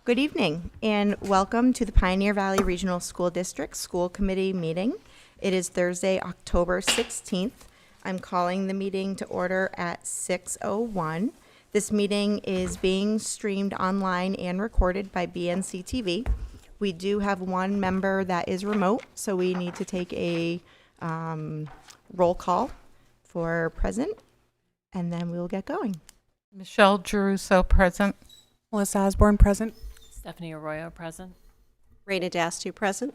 Good evening and welcome to the Pioneer Valley Regional School District School Committee meeting. It is Thursday, October 16th. I'm calling the meeting to order at 6:01. This meeting is being streamed online and recorded by BNC TV. We do have one member that is remote, so we need to take a roll call for present, and then we'll get going. Michelle Geruso, present. Melissa Osborne, present. Stephanie Arroyo, present. Raina Dastu, present.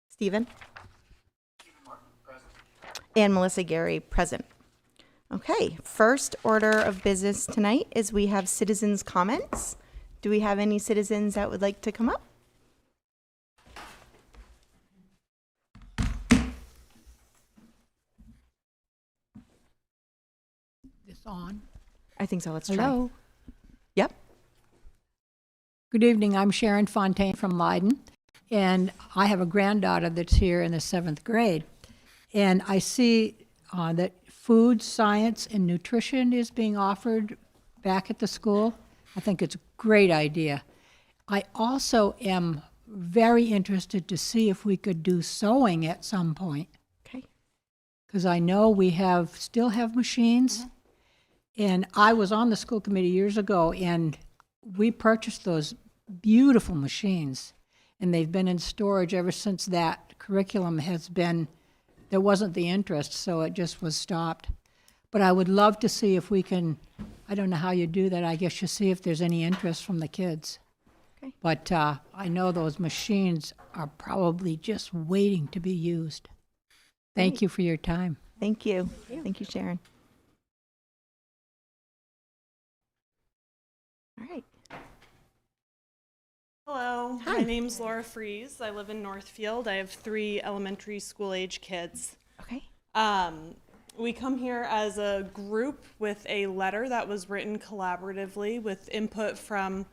Stephen? And Melissa Gary, present. Okay, first order of business tonight is we have citizens' comments. Do we have any citizens that would like to come up? This on. I think so, let's try. Hello. Yep. Good evening. I'm Sharon Fontaine from Leiden, and I have a granddaughter that's here in the 7th grade. And I see that food, science, and nutrition is being offered back at the school. I think it's a great idea. I also am very interested to see if we could do sewing at some point, Okay. because I know we still have machines. And I was on the school committee years ago, and we purchased those beautiful machines, and they've been in storage ever since that curriculum has been, there wasn't the interest, so it just was stopped. But I would love to see if we can, I don't know how you do that, I guess you see if there's any interest from the kids. Okay. But I know those machines are probably just waiting to be used. Thank you for your time. Thank you. Thank you, Sharon. All right. Hello, Hi. my name's Laura Fries. I live in Northfield. I have 3 elementary school age kids. Okay. We come here as a group with a letter that was written collaboratively with input from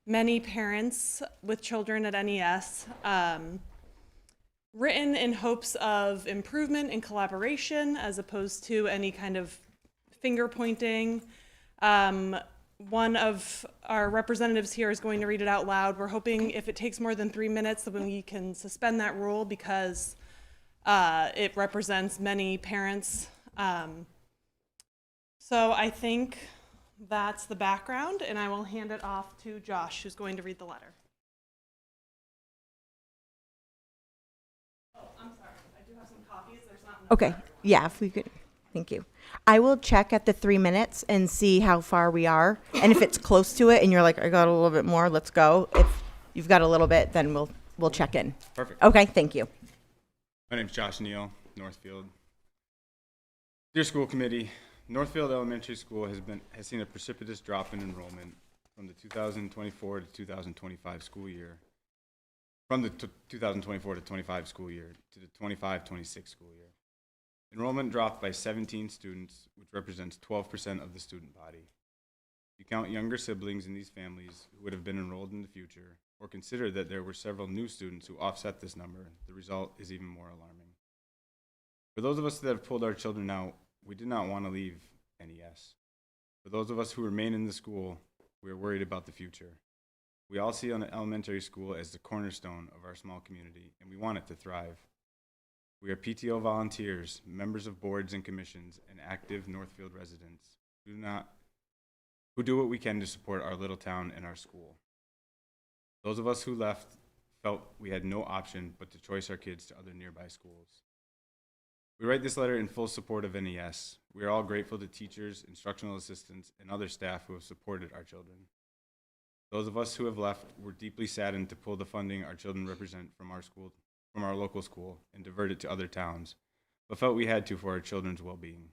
many parents with children at NES, written in hopes of improvement and collaboration as opposed to any kind of finger pointing. One of our representatives here is going to read it out loud. We're hoping if it takes more than 3 minutes that we can suspend that rule because it represents many parents. So I think that's the background, and I will hand it off to Josh, who's going to read the letter. Oh, I'm sorry. I do have some copies. There's not enough. Okay. Yeah, if we could. Thank you. I will check at the 3 minutes and see how far we are. And if it's close to it and you're like, I got a little bit more, let's go. If you've got a little bit, then we'll check in. Perfect. Okay, thank you. My name's Josh Neal, Northfield. Dear school committee, Northfield Elementary School has seen a precipitous drop in enrollment from the 2024 to 2025 school year. From the 2024 to 25 school year to the 25-26 school year. Enrollment dropped by 17 students, which represents 12% of the student body. If you count younger siblings in these families who would have been enrolled in the future, or consider that there were several new students who offset this number, the result is even more alarming. For those of us that have pulled our children out, we did not want to leave NES. For those of us who remain in the school, we are worried about the future. We all see on an elementary school as the cornerstone of our small community, and we want it to thrive. We are PTO volunteers, members of boards and commissions, and active Northfield residents who do what we can to support our little town and our school. Those of us who left felt we had no option but to choice our kids to other nearby schools. We write this letter in full support of NES. We are all grateful to teachers, instructional assistants, and other staff who have supported our children. Those of us who have left were deeply saddened to pull the funding our children represent from our local school and divert it to other towns, but felt we had to for our children's well-being.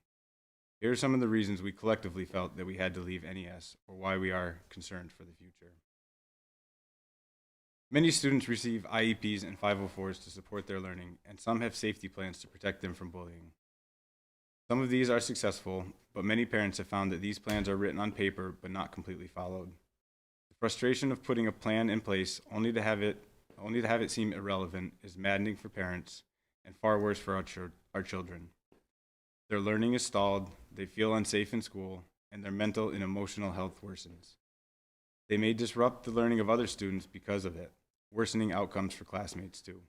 Here are some of the reasons we collectively felt that we had to leave NES, or why we are concerned for the future. Many students receive IEPs and 504s to support their learning, and some have safety plans to protect them from bullying. Some of these are successful, but many parents have found that these plans are written on paper but not completely followed. The frustration of putting a plan in place only to have it seem irrelevant is maddening for parents and far worse for our children. Their learning is stalled, they feel unsafe in school, and their mental and emotional health worsens. They may disrupt the learning of other students because of it, worsening outcomes for classmates too.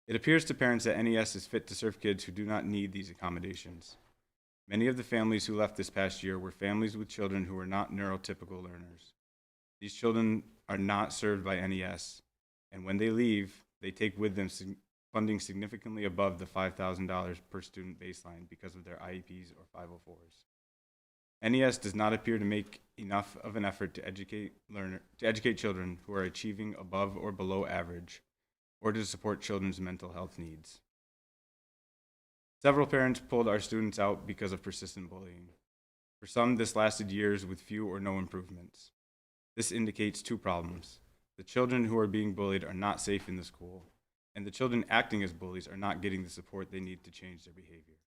It appears to parents that NES is fit to serve kids who do not need these accommodations. Many of the families who left this past year were families with children who were not neurotypical learners. These children are not served by NES, and when they leave, they take with them funding significantly above the $5,000 per student baseline because of their IEPs or 504s. NES does not appear to make enough of an effort to educate children who are achieving above or below average, or to support children's mental health needs. Several parents pulled our students out because of persistent bullying. For some, this lasted years with few or no improvements. This indicates two problems. The children who are being bullied are not safe in the school, and the children acting as bullies are not getting the support they need to change their behavior.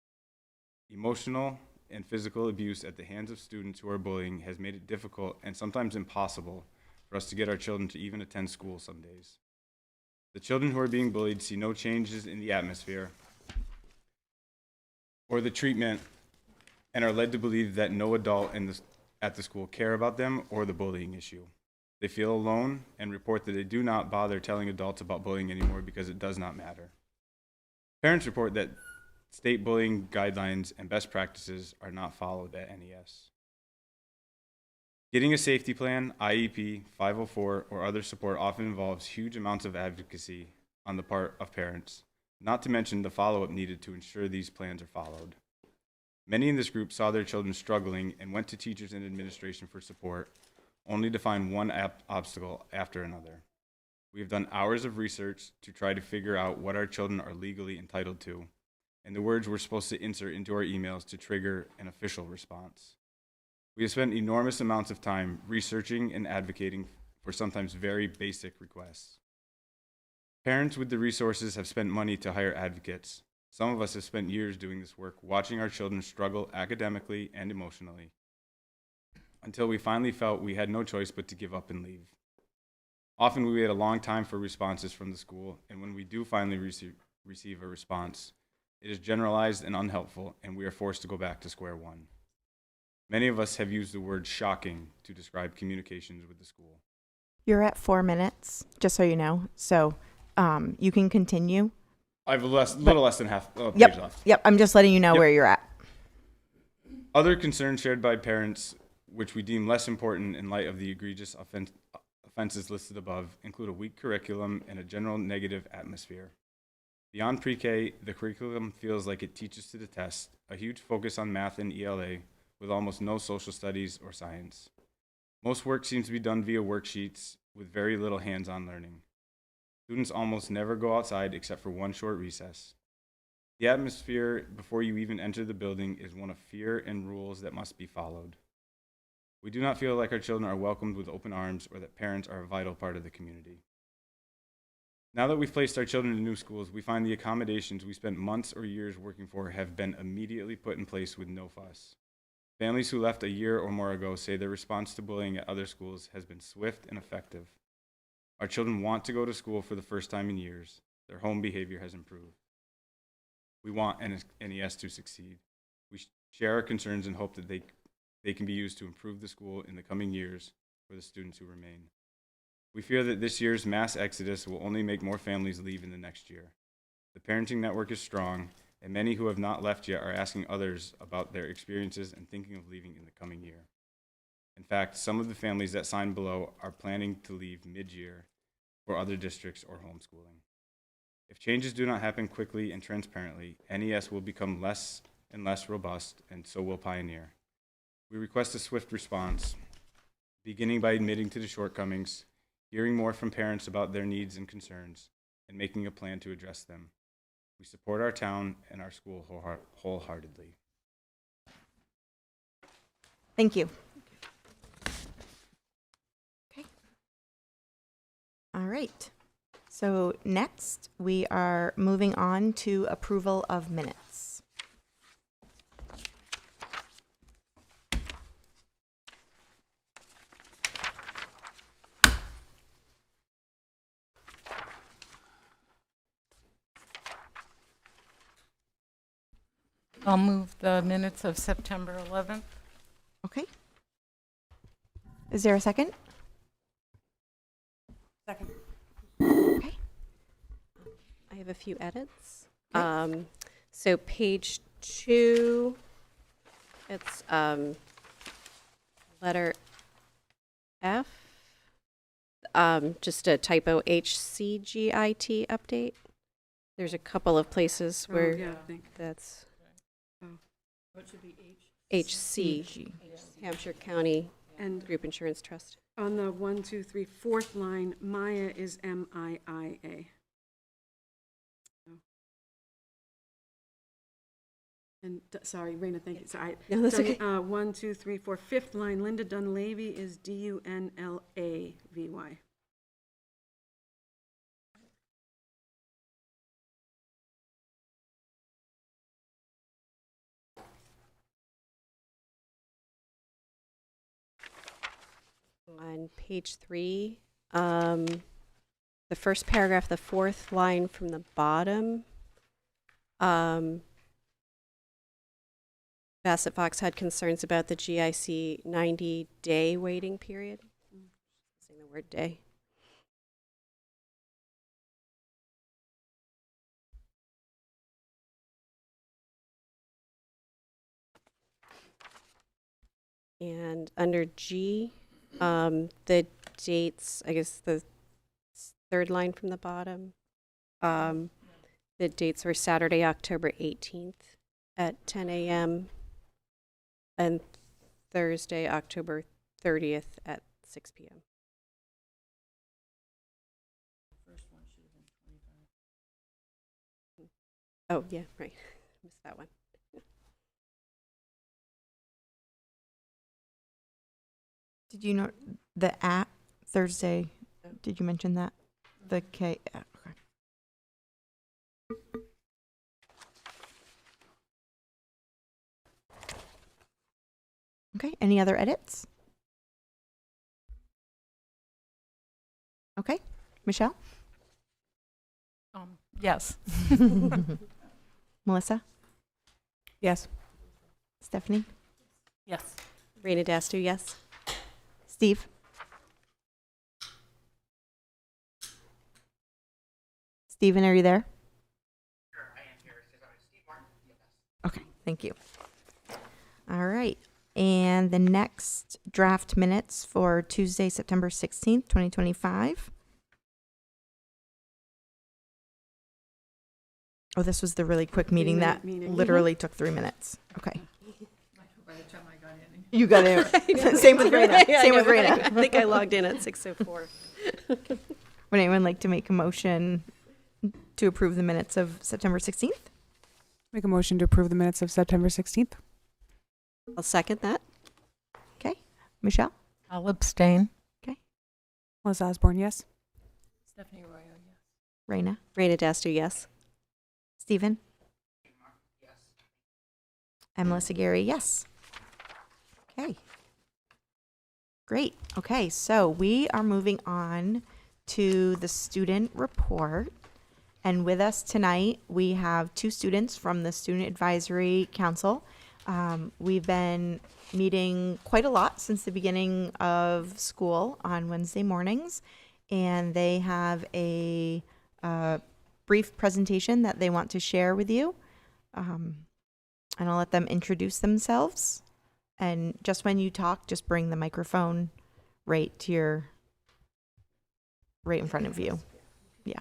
Emotional and physical abuse at the hands of students who are bullying has made it difficult and sometimes impossible for us to get our children to even attend school some days. The children who are being bullied see no changes in the atmosphere or the treatment and are led to believe that no adult at the school care about them or the bullying issue. They feel alone and report that they do not bother telling adults about bullying anymore because it does not matter. Parents report that state bullying guidelines and best practices are not followed at NES. Getting a safety plan, IEP, 504, or other support often involves huge amounts of advocacy on the part of parents, not to mention the follow-up needed to ensure these plans are followed. Many in this group saw their children struggling and went to teachers and administration for support, only to find one obstacle after another. We have done hours of research to try to figure out what our children are legally entitled to, and the words we're supposed to insert into our emails to trigger an official response. We have spent enormous amounts of time researching and advocating for sometimes very basic requests. Parents with the resources have spent money to hire advocates. Some of us have spent years doing this work, watching our children struggle academically and emotionally, until we finally felt we had no choice but to give up and leave. Often we wait a long time for responses from the school, and when we do finally receive a response, it is generalized and unhelpful, and we are forced to go back to square one. Many of us have used the word shocking to describe communications with the school. You're at 4 minutes, just so you know. So you can continue. I have little less than half page left. Yep. I'm just letting you know Yep. where you're at. Other concerns shared by parents, which we deem less important in light of the egregious offenses listed above, include a weak curriculum and a general negative atmosphere. Beyond pre-K, the curriculum feels like it teaches to the test, a huge focus on math and ELA, with almost no social studies or science. Most work seems to be done via worksheets with very little hands-on learning. Students almost never go outside except for one short recess. The atmosphere before you even enter the building is one of fear and rules that must be followed. We do not feel like our children are welcomed with open arms or that parents are a vital part of the community. Now that we've placed our children in new schools, we find the accommodations we spent months or years working for have been immediately put in place with no fuss. Families who left a year or more ago say their response to bullying at other schools has been swift and effective. Our children want to go to school for the first time in years. Their home behavior has improved. We want NES to succeed. We share our concerns and hope that they can be used to improve the school in the coming years for the students who remain. We fear that this year's mass exodus will only make more families leave in the next year. The parenting network is strong, and many who have not left yet are asking others about their experiences and thinking of leaving in the coming year. In fact, some of the families that signed below are planning to leave mid-year for other districts or homeschooling. If changes do not happen quickly and transparently, NES will become less and less robust, and so will Pioneer. We request a swift response, beginning by admitting to the shortcomings, hearing more from parents about their needs and concerns, and making a plan to address them. We support our town and our school wholeheartedly. Thank you. Okay. All right. So next, we are moving on to approval of minutes. I'll move the minutes of September 11th. Okay. Is there a second? Okay. I have a few edits. So page 2, it's letter F, just a typo, HCGIT update. There's a couple of places where that's What should be HC, Hampshire County And Group Insurance Trust. on the 1, 2, 3, fourth line, Maya is MIIA. And, sorry, Raina, thank you. Sorry. No, that's okay. 1, 2, 3, 4, fifth line, Linda Dunleavy is DUNLAVY. On page 3, the first paragraph, the fourth line from the bottom, Bassett Fox had concerns about the GIC 90-day waiting period. Saying the word day. And under G, the dates, I guess the third line from the bottom, the dates were Saturday, October 18th at 10 a.m. and Thursday, October 30th at 6 p.m. Oh, yeah, right. Missed that one. Did you know the at Thursday? Did you mention that? The K. Okay. Okay. Any other edits? Okay. Michelle? Yes. Melissa? Yes. Stephanie? Yes. Raina Dastu, yes. Steve? Steven, are you there? Sure, I am here. Steve Martin. Okay, thank you. All right. And the next draft minutes for Tuesday, September 16th, 2025. Oh, this was the really quick meeting that Meeting. literally took 3 minutes. Okay. By the time I got in. You got it. Same with Raina. Same with I Raina. think I logged in at 6:04. Would anyone like to make a motion to approve the minutes of September 16th? Make a motion to approve the minutes of September 16th. I'll second that. Okay. Michelle? I'll abstain. Melissa Osborne, yes. Stephanie Arroyo, yes. Raina? Raina Dastu, yes. Stephen? And Melissa Gary, yes. Okay. Great. Okay, so we are moving on to the student report. And with us tonight, we have 2 students from the Student Advisory Council. We've been meeting quite a lot since the beginning of school on Wednesday mornings, and they have a brief presentation that they want to share with you. And I'll let them introduce themselves. And just when you talk, just bring the microphone right in front of you. Yeah.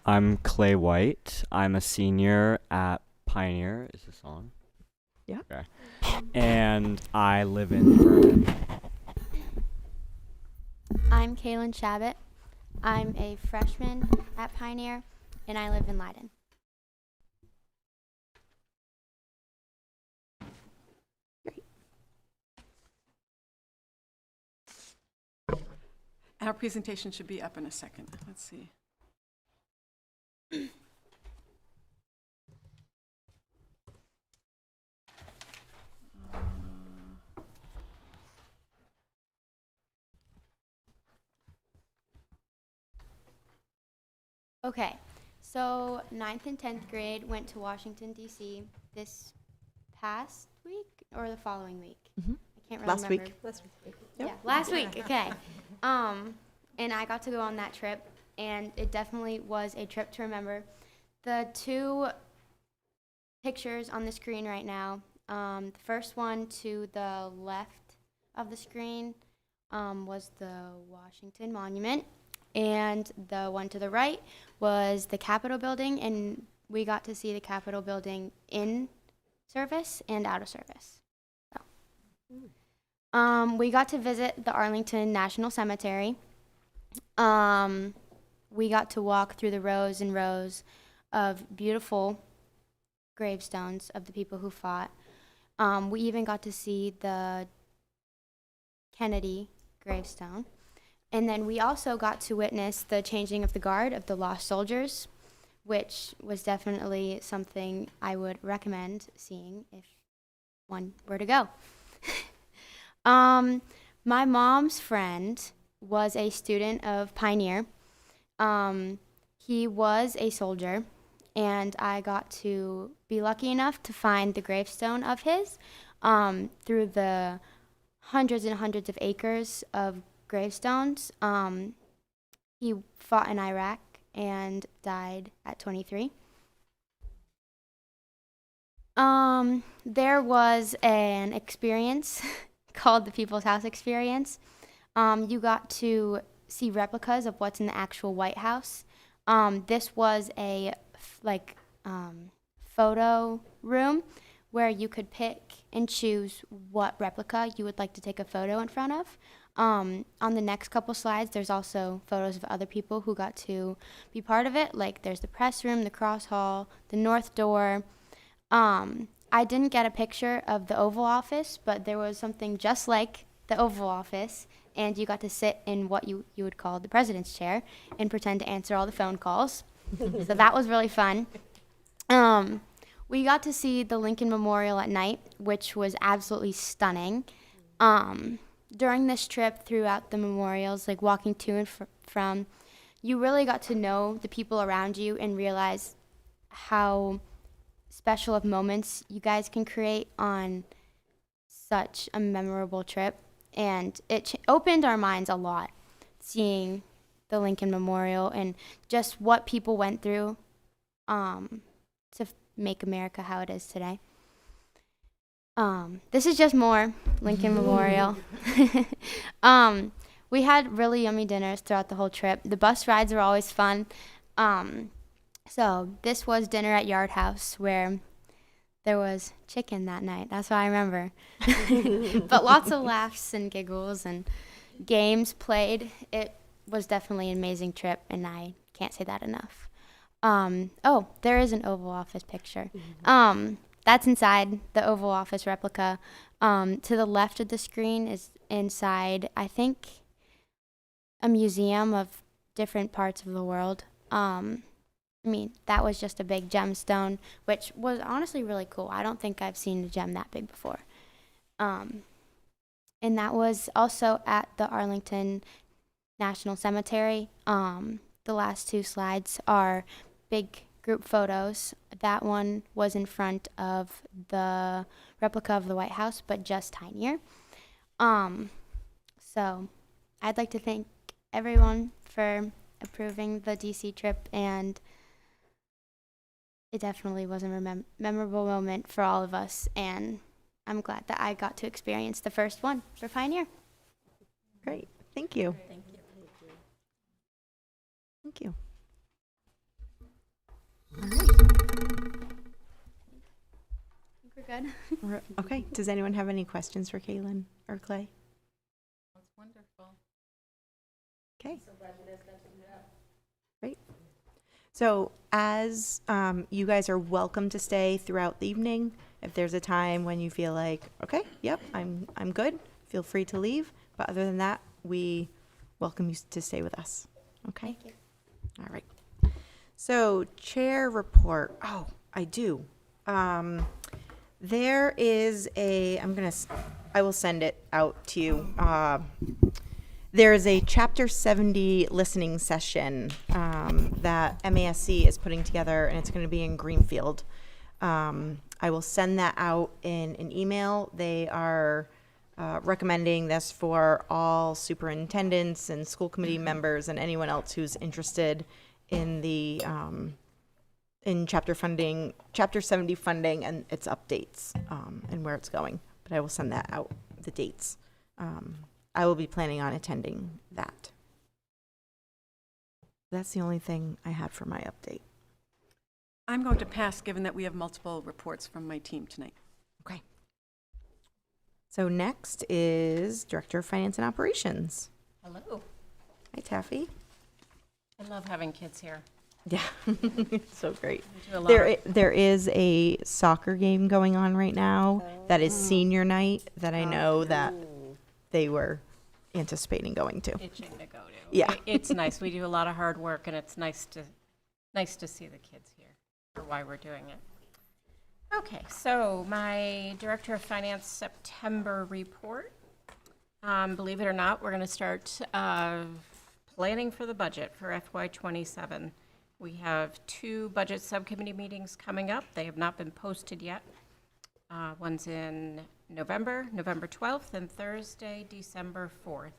I'm Clay White. I'm a senior at Pioneer. Is this on? Yeah. Okay. And I live in Vernon. I'm Kaylin Shabbat. I'm a freshman at Pioneer, and I live in Leiden. Our presentation should be up in a second. Let's see. Okay, so 9th and 10th grade went to Washington, D.C. this past week or the following week? Mhm. I can't really Last remember. week. Yeah, last week. Okay. and I got to go on that trip, and it definitely was a trip to remember. The two pictures on the screen right now, the first one to the left of the screen was the Washington Monument, and the one to the right was the Capitol building, and we got to see the Capitol building in service and out of service. So. We got to visit the Arlington National Cemetery. We got to walk through the rows and rows of beautiful gravestones of the people who fought. We even got to see the Kennedy gravestone. And then we also got to witness the changing of the guard of the lost soldiers, which was definitely something I would recommend seeing if one were to go. My mom's friend was a student of Pioneer. He was a soldier, and I got to be lucky enough to find the gravestone of his through the hundreds and hundreds of acres of gravestones. He fought in Iraq and died at 23. There was an experience called the People's House Experience. You got to see replicas of what's in the actual White House. This was a photo room where you could pick and choose what replica you would like to take a photo in front of. On the next couple slides, there's also photos of other people who got to be part of it. Like there's the press room, the cross hall, the north door. I didn't get a picture of the Oval Office, but there was something just like the Oval Office, and you got to sit in what you would call the president's chair and pretend to answer all the phone calls. So that was really fun. We got to see the Lincoln Memorial at night, which was absolutely stunning. During this trip throughout the memorials, like walking to and from, you really got to know the people around you and realize how special of moments you guys can create on such a memorable trip. And it opened our minds a lot, seeing the Lincoln Memorial and just what people went through to make America how it is today. This is just more Lincoln Memorial. We had really yummy dinners throughout the whole trip. The bus rides were always fun. So this was dinner at Yard House, where there was chicken that night. That's what I remember. But lots of laughs and giggles and games played. It was definitely an amazing trip, and I can't say that enough. Oh, there is an Oval Office picture. That's inside the Oval Office replica. To the left of the screen is inside, I think, a museum of different parts of the world. I mean, that was just a big gemstone, which was honestly really cool. I don't think I've seen a gem that big before. And that was also at the Arlington National Cemetery. The last two slides are big group photos. That one was in front of the replica of the White House, but just tinier. So I'd like to thank everyone for approving the DC trip, and it definitely was a memorable moment for all of us, and I'm glad that I got to experience the first one for Pioneer. Great. Thank you. Thank you. All right. I think we're good. Okay. Does anyone have any questions for Kaylin or Clay? That's wonderful. Okay. Great. So as you guys are welcome to stay throughout the evening. If there's a time when you feel like, okay, yep, I'm good, feel free to leave. But other than that, we welcome you to stay with us. Okay? Thank you. All right. So chair report. Oh, I do. There is I will send it out to you. There is a Chapter 70 listening session that MASC is putting together, and it's going to be in Greenfield. I will send that out in an email. They are recommending this for all superintendents and school committee members and anyone else who's interested in the in chapter 70 funding and its updates and where it's going. But I will send that out, the dates. I will be planning on attending that. That's the only thing I had for my update. I'm going to pass, given that we have multiple reports from my team tonight. Okay. So next is Director of Finance and Operations. Hello. Hi, Taffy. I love having kids here. Yeah, it's so great. We do a lot of- There is a soccer game going on right now that is senior night that I know that they were anticipating going to. itching to go to. Yeah. It's nice. We do a lot of hard work, and it's nice to see the kids here for why we're doing it. Okay, so my Director of Finance September report. Believe it or not, we're going to start planning for the budget for FY27. We have 2 budget subcommittee meetings coming up. They have not been posted yet. One's in November 12th, and Thursday, December 4th.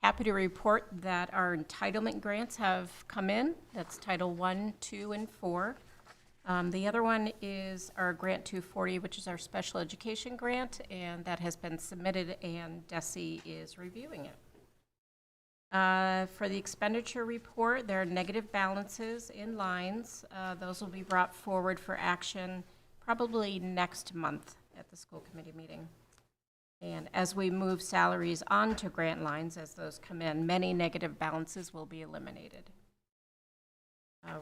Happy to report that our entitlement grants have come in. That's Title 1, 2, and 4. The other one is our Grant 240, which is our special education grant, and that has been submitted, and DESE is reviewing it. For the expenditure report, there are negative balances in lines. Those will be brought forward for action probably next month at the school committee meeting. And as we move salaries onto grant lines, as those come in, many negative balances will be eliminated.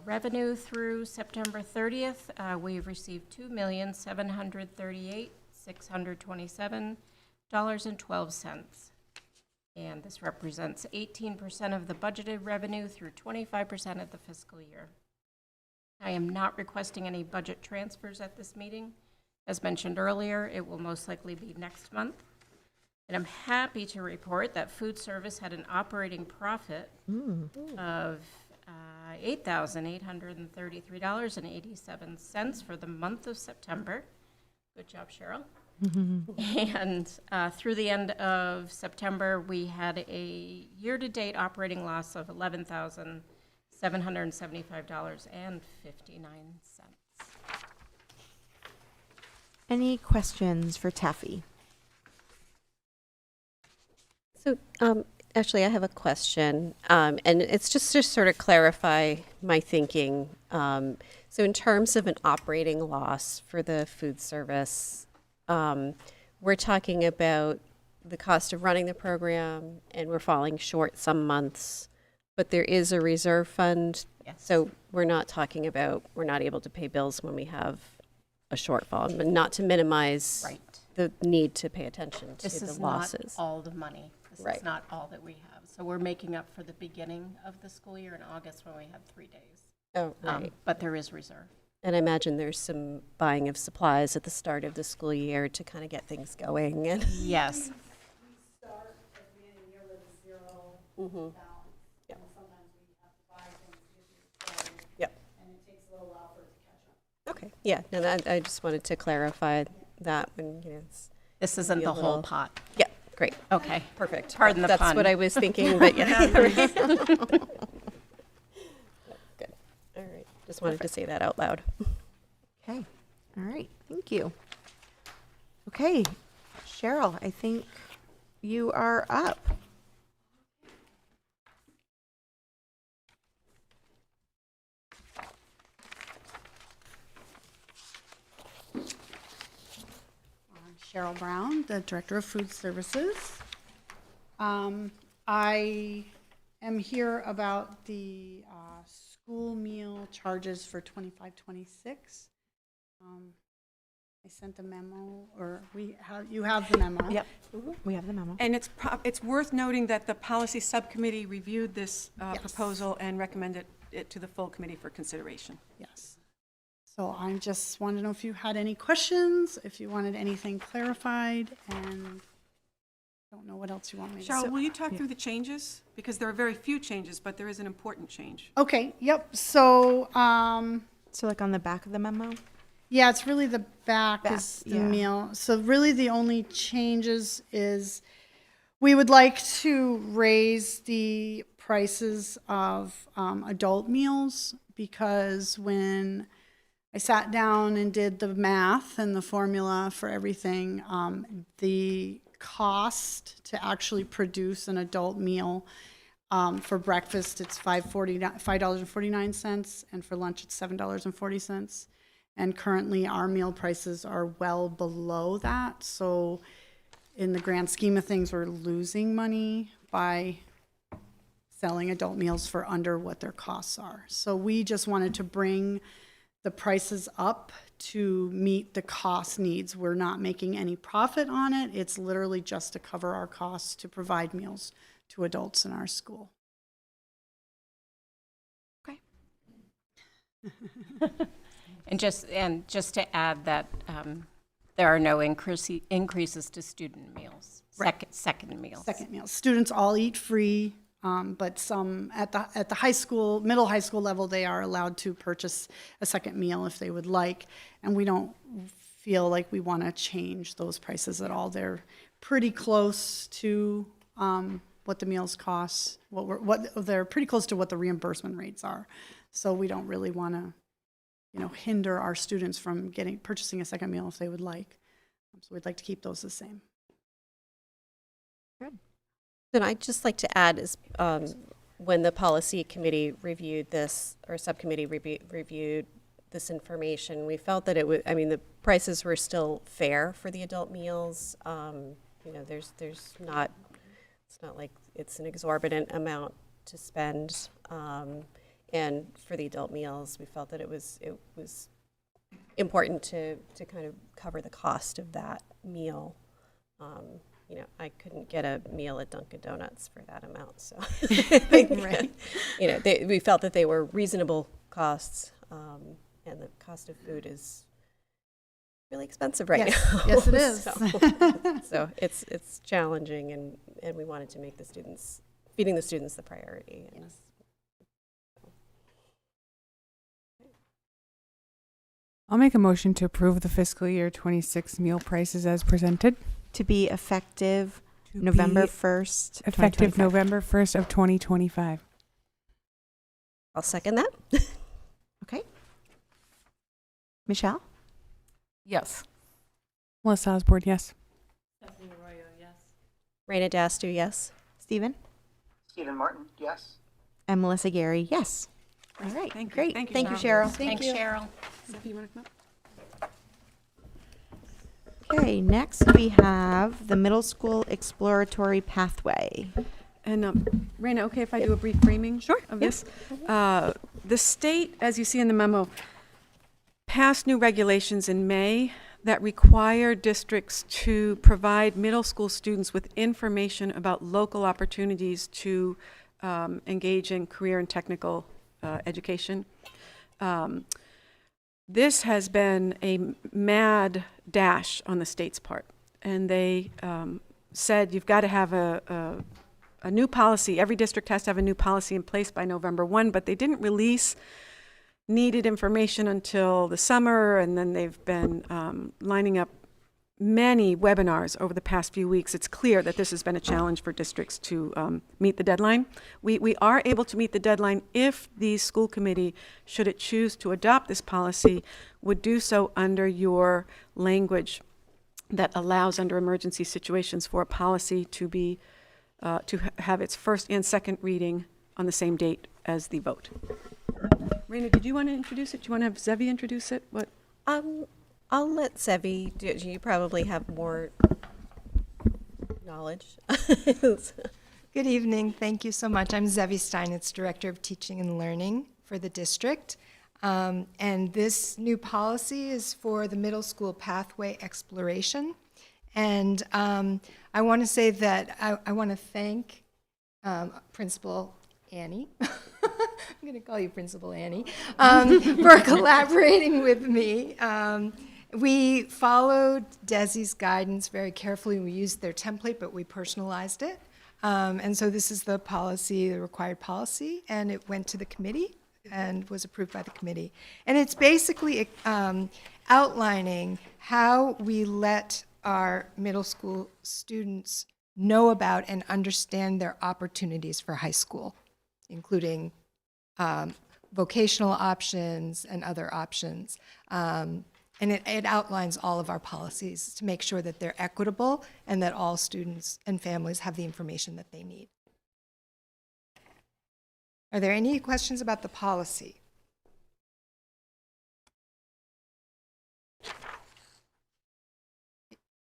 Revenue through September 30th, we've received $2,738,627.12. And this represents 18% of the budgeted revenue through 25% of the fiscal year. I am not requesting any budget transfers at this meeting. As mentioned earlier, it will most likely be next month. And I'm happy to report that food service had an operating profit of $8,833.87 for the month of September. Good job, Cheryl. And through the end of September, we had a year-to-date operating loss of $11,775.59. Any questions for Taffy? So, actually, I have a question, and it's just to sort of clarify my thinking. So in terms of an operating loss for the food service, we're talking about the cost of running the program, and we're falling short some months, but there is a reserve fund. Yes. So we're not talking about, we're not able to pay bills when we have a shortfall, but not to minimize Right. the need to pay attention to This the is losses. not all the money. This Right. is not all that we have. So we're making up for the beginning of the school year in August when we had 3 days. Oh, right. But there is reserve. And I imagine there's some buying of supplies at the start of the school year to kind of get things going. And Yes. Mhm. Yep. Yep. Okay, yeah, no, I just wanted to clarify that when, This isn't Be a the whole little- pot. yeah, great, Okay. perfect. Pardon the That's pun. what I was thinking, but yeah. Good, all right, just wanted to say that out loud. Okay, all right, thank you. Okay, Cheryl, I think you are up. Cheryl Brown, the Director of Food Services. I am here about the school meal charges for 25-26. I sent a memo, or you have the memo. Yep, we have the memo. And it's worth noting that the policy subcommittee reviewed this Yes. proposal and recommended it to the full committee for consideration. Yes. So I just wanted to know if you had any questions, if you wanted anything clarified, and don't know what else you want me to say. Cheryl, will you talk through the changes? Because there are very few changes, but there is an important change. Okay, yep, so, So like on the back of the memo? Yeah, it's really the back Back, is the yeah. meal. So really the only changes is we would like to raise the prices of adult meals because when I sat down and did the math and the formula for everything, the cost to actually produce an adult meal for breakfast, it's $5.49, and for lunch, it's $7.40. And currently, our meal prices are well below that. So in the grand scheme of things, we're losing money by selling adult meals for under what their costs are. So we just wanted to bring the prices up to meet the cost needs. We're not making any profit on it. It's literally just to cover our costs to provide meals to adults in our school. And just to add that there are no increases to student meals, Right. second meals. Second meals. Students all eat free, but some at the high school, middle high school level, they are allowed to purchase a second meal if they would like. And we don't feel like we want to change those prices at all. They're pretty close to what the meals cost. They're pretty close to what the reimbursement rates are. So we don't really want to, hinder our students from purchasing a second meal if they would like. So we'd like to keep those the same. Then I'd just like to add is when the policy committee reviewed this, or subcommittee reviewed this information, we felt that the prices were still fair for the adult meals. There's not, it's not like it's an exorbitant amount to spend. And for the adult meals, we felt that it was important to kind of cover the cost of that meal. I couldn't get a meal at Dunkin' Donuts for that amount, so I think we felt that they were reasonable costs, and the cost of food is really expensive right now. Yes, it is. So it's challenging, and we wanted to make feeding the students the priority. And Yes. I'll make a motion to approve the fiscal year 26 meal prices as presented. To be effective To November be 1st, Effective 2025. November 1st of 2025. I'll second that. Okay. Michelle? Yes. Melissa Osborne, yes. Stephanie Arroyo, yes. Raina Dastu, yes. Stephen? Stephen Martin, yes. And Melissa Gary, yes. All right, Thank you. great. Thank you, Thank you, Cheryl. Cheryl. Thanks, Cheryl. Steph, you want to come up? Okay, next we have the middle school exploratory pathway. And Raina, okay if I do a brief framing of this? The state, as you see in the memo, passed new regulations in May that require districts to provide middle school students with information about local opportunities to engage in career and technical education. This has been a mad dash on the state's part, and they said you've got to have a new policy. Every district has to have a new policy in place by November 1, but they didn't release needed information until the summer, and then they've been lining up many webinars over the past few weeks. It's clear that this has been a challenge for districts to meet the deadline. We are able to meet the deadline if the school committee, should it choose to adopt this policy, would do so under your language that allows under emergency situations for a policy to be have its first and second reading on the same date as the vote. Raina, did you want to introduce it? Do you want to have Zevi introduce it? What? I'll let Sevi do it. You probably have more knowledge. Good evening. Thank you so much. I'm Zevi Steinitz, Director of Teaching and Learning for the district. And this new policy is for the middle school pathway exploration. And I want to say that I want to thank Principal Annie. I'm going to call you Principal Annie, for collaborating with me. We followed Desi's guidance very carefully. We used their template, but we personalized it. And so this is the policy, the required policy, and it went to the committee and was approved by the committee. And it's basically outlining how we let our middle school students know about and understand their opportunities for high school, including vocational options and other options. And it outlines all of our policies to make sure that they're equitable and that all students and families have the information that they need. Are there any questions about the policy?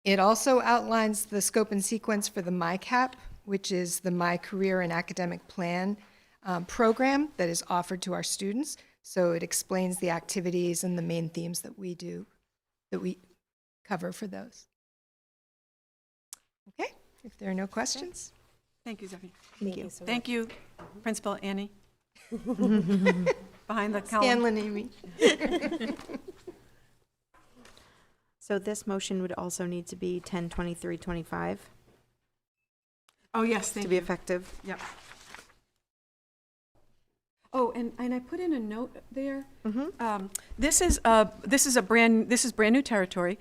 It also outlines the scope and sequence for the MyCap, which is the My Career and Academic Plan program that is offered to our students. So it explains the activities and the main themes that we cover for those. Okay, if there are no questions. Thank you, Zephy. Thank you. Thank you, Principal Annie. Behind the column. Scanlon, Amy. So this motion would also need to be 10/23/25 Oh, yes, to thank be you. effective. Yep. Oh, and I put in a note there. This is brand new territory.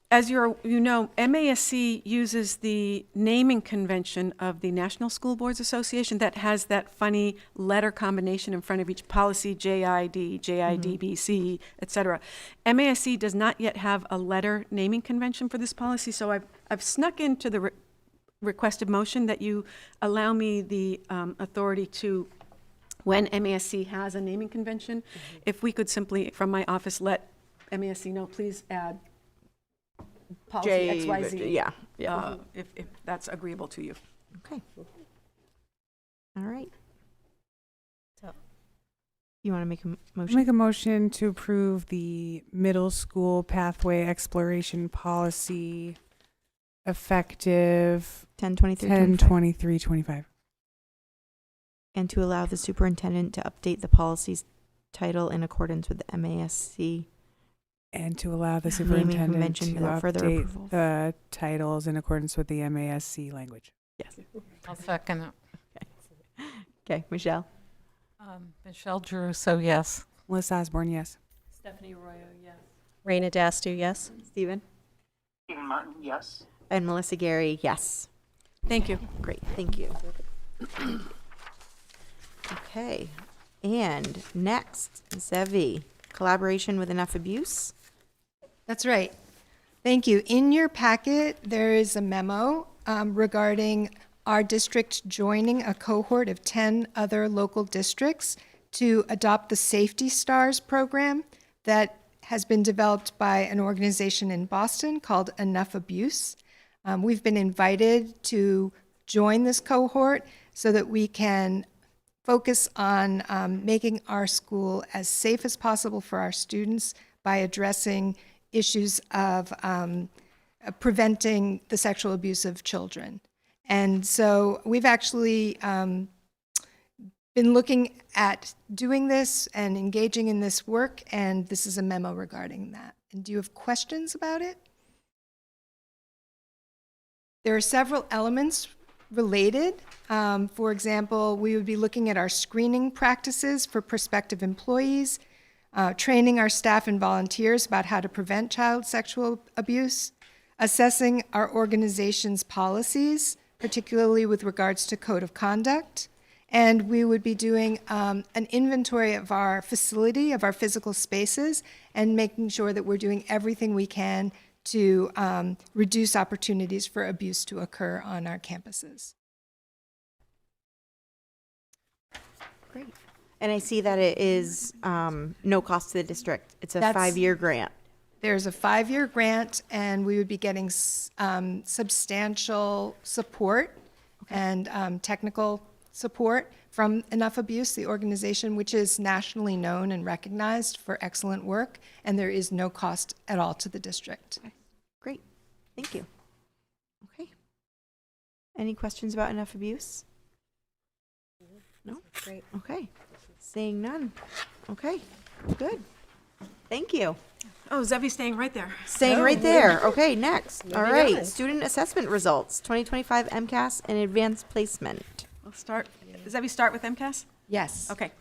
As you know, MASC uses the naming convention of the National School Boards Association that has that funny letter combination in front of each policy, JID, JIDBC, et cetera. MASC does not yet have a letter naming convention for this policy, so I've snuck into the requested motion that you allow me the authority to, when MASC has a naming convention, if we could simply, from my office, let MASC know, please add policy XYZ. Yeah. If that's agreeable to you. Okay. All right. You want to make a I'll motion? make a motion to approve the middle school pathway exploration policy effective 10/23/25. 10/23/25. And to allow the superintendent to update the policy's title in accordance with the MASC. And to allow the Naming superintendent convention to without further update approval. the titles in accordance with the MASC language. Yes. I'll second it. Okay, Michelle? Michelle Druso, yes. Melissa Osborne, yes. Stephanie Arroyo, yes. Raina Dastu, yes. Stephen? Stephen Martin, yes. And Melissa Gary, yes. Thank you. Great, thank you. Okay, and next, Zevi, collaboration with enough abuse. That's right. Thank you. In your packet, there is a memo regarding our district joining a cohort of 10 other local districts to adopt the Safety Stars program that has been developed by an organization in Boston called Enough Abuse. We've been invited to join this cohort so that we can focus on making our school as safe as possible for our students by addressing issues of preventing the sexual abuse of children. And so we've actually been looking at doing this and engaging in this work, and this is a memo regarding that. And do you have questions about it? There are several elements related. For example, we would be looking at our screening practices for prospective employees, training our staff and volunteers about how to prevent child sexual abuse, assessing our organization's policies, particularly with regards to code of conduct, and we would be doing an inventory of our facility, of our physical spaces, and making sure that we're doing everything we can to reduce opportunities for abuse to occur on our campuses. Great. And I see that it is no cost to the district. It's a That's- 5-year grant. There's a 5-year grant, and we would be getting substantial support and technical support from Enough Abuse, the organization, which is nationally known and recognized for excellent work, and there is no cost at all to the district. Great. Thank you. Okay. Any questions about Enough Abuse? No? Great. Okay. Seeing none. Okay. Good. Thank you. Oh, Zevi's staying right there. Staying right there. Okay, next. All Moving right. on. Student assessment results, 2025 MCAS and advanced placement. We'll start. Zevi, start with MCAS? Yes. Okay.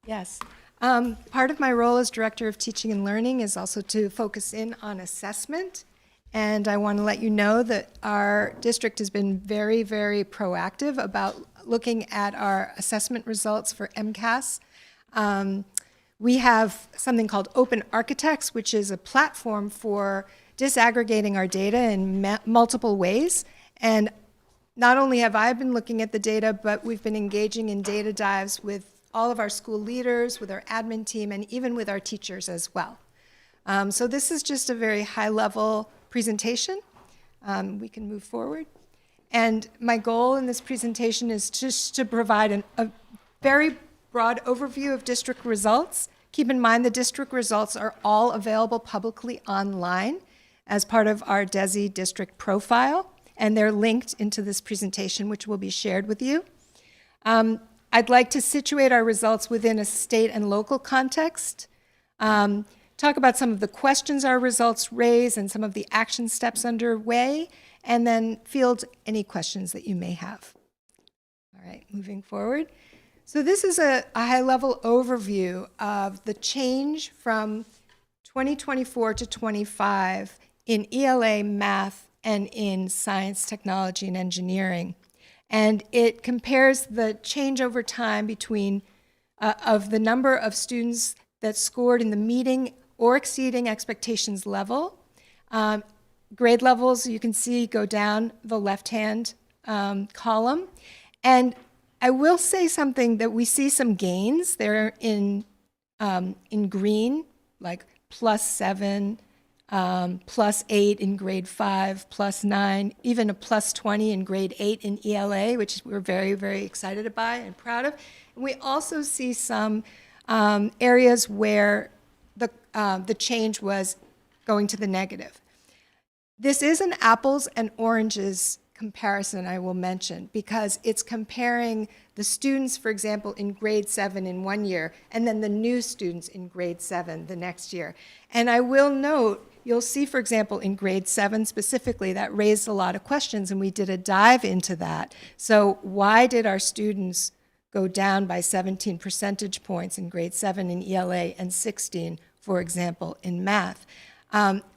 Yes. Part of my role as Director of Teaching and Learning is also to focus in on assessment. And I want to let you know that our district has been very, very proactive about looking at our assessment results for MCAS. We have something called Open Architects, which is a platform for disaggregating our data in multiple ways. And not only have I been looking at the data, but we've been engaging in data dives with all of our school leaders, with our admin team, and even with our teachers as well. So this is just a very high-level presentation. We can move forward. And my goal in this presentation is just to provide a very broad overview of district results. Keep in mind the district results are all available publicly online as part of our DESI district profile, and they're linked into this presentation, which will be shared with you. I'd like to situate our results within a state and local context, talk about some of the questions our results raise and some of the action steps underway, and then field any questions that you may have. All right, moving forward. So this is a high-level overview of the change from 2024 to 25 in ELA, math, and in science, technology, and engineering. And it compares the change over time between of the number of students that scored in the meeting or exceeding expectations level. Grade levels, you can see, go down the left-hand column. And I will say something that we see some gains there in green, like +7, +8 in grade 5, +9, even a +20 in grade 8 in ELA, which we're very, very excited by and proud of. And we also see some areas where the change was going to the negative. This is an apples and oranges comparison, I will mention, because it's comparing the students, for example, in grade 7 in one year, and then the new students in grade 7 the next year. And I will note, you'll see, for example, in grade 7 specifically, that raised a lot of questions, and we did a dive into that. So why did our students go down by 17 percentage points in grade 7 in ELA and 16, for example, in math?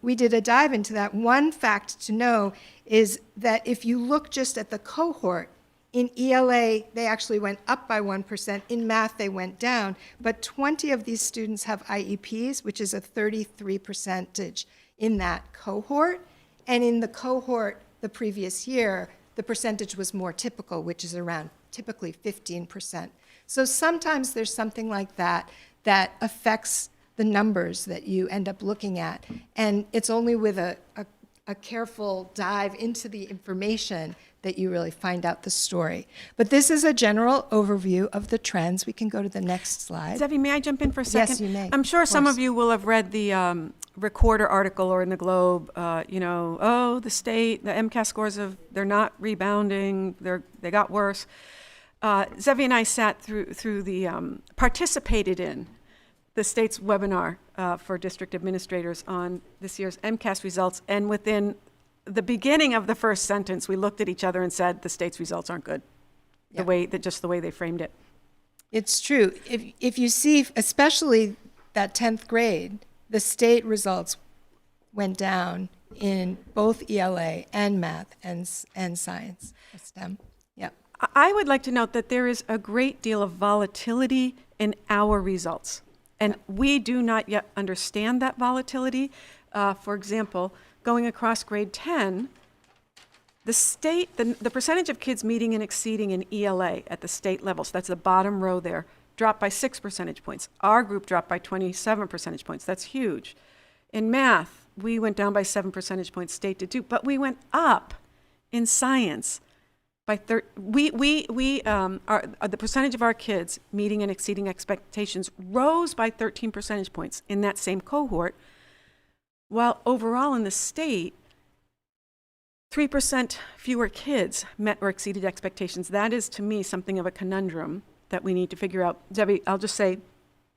We did a dive into that. One fact to know is that if you look just at the cohort, in ELA, they actually went up by 1%. In math, they went down. But 20 of these students have IEPs, which is a 33% in that cohort. And in the cohort the previous year, the percentage was more typical, which is around typically 15%. So sometimes there's something like that that affects the numbers that you end up looking at. And it's only with a careful dive into the information that you really find out the story. But this is a general overview of the trends. We can go to the next slide. Zevi, may I jump in for a second? Yes, you may. I'm sure some of you will have read the Recorder article or in the Globe, the state, the MCAS scores they're not rebounding, they got worse. Zevi and I sat through the, participated in the state's webinar for district administrators on this year's MCAS results, and within the beginning of the first sentence, we looked at each other and said, the state's results aren't good, just the way they framed it. It's true. If you see, especially that 10th grade, the state results went down in both ELA and math and science, STEM. Yep. I would like to note that there is a great deal of volatility in our results. And we do not yet understand that volatility. For example, going across grade 10, the percentage of kids meeting and exceeding in ELA at the state level, so that's the bottom row there, dropped by 6 percentage points. Our group dropped by 27 percentage points. That's huge. In math, we went down by 7 percentage points, state did too, but we went up in science by the percentage of our kids meeting and exceeding expectations rose by 13 percentage points in that same cohort, while overall in the state, 3% fewer kids met or exceeded expectations. That is, to me, something of a conundrum that we need to figure out. Debbie, I'll just say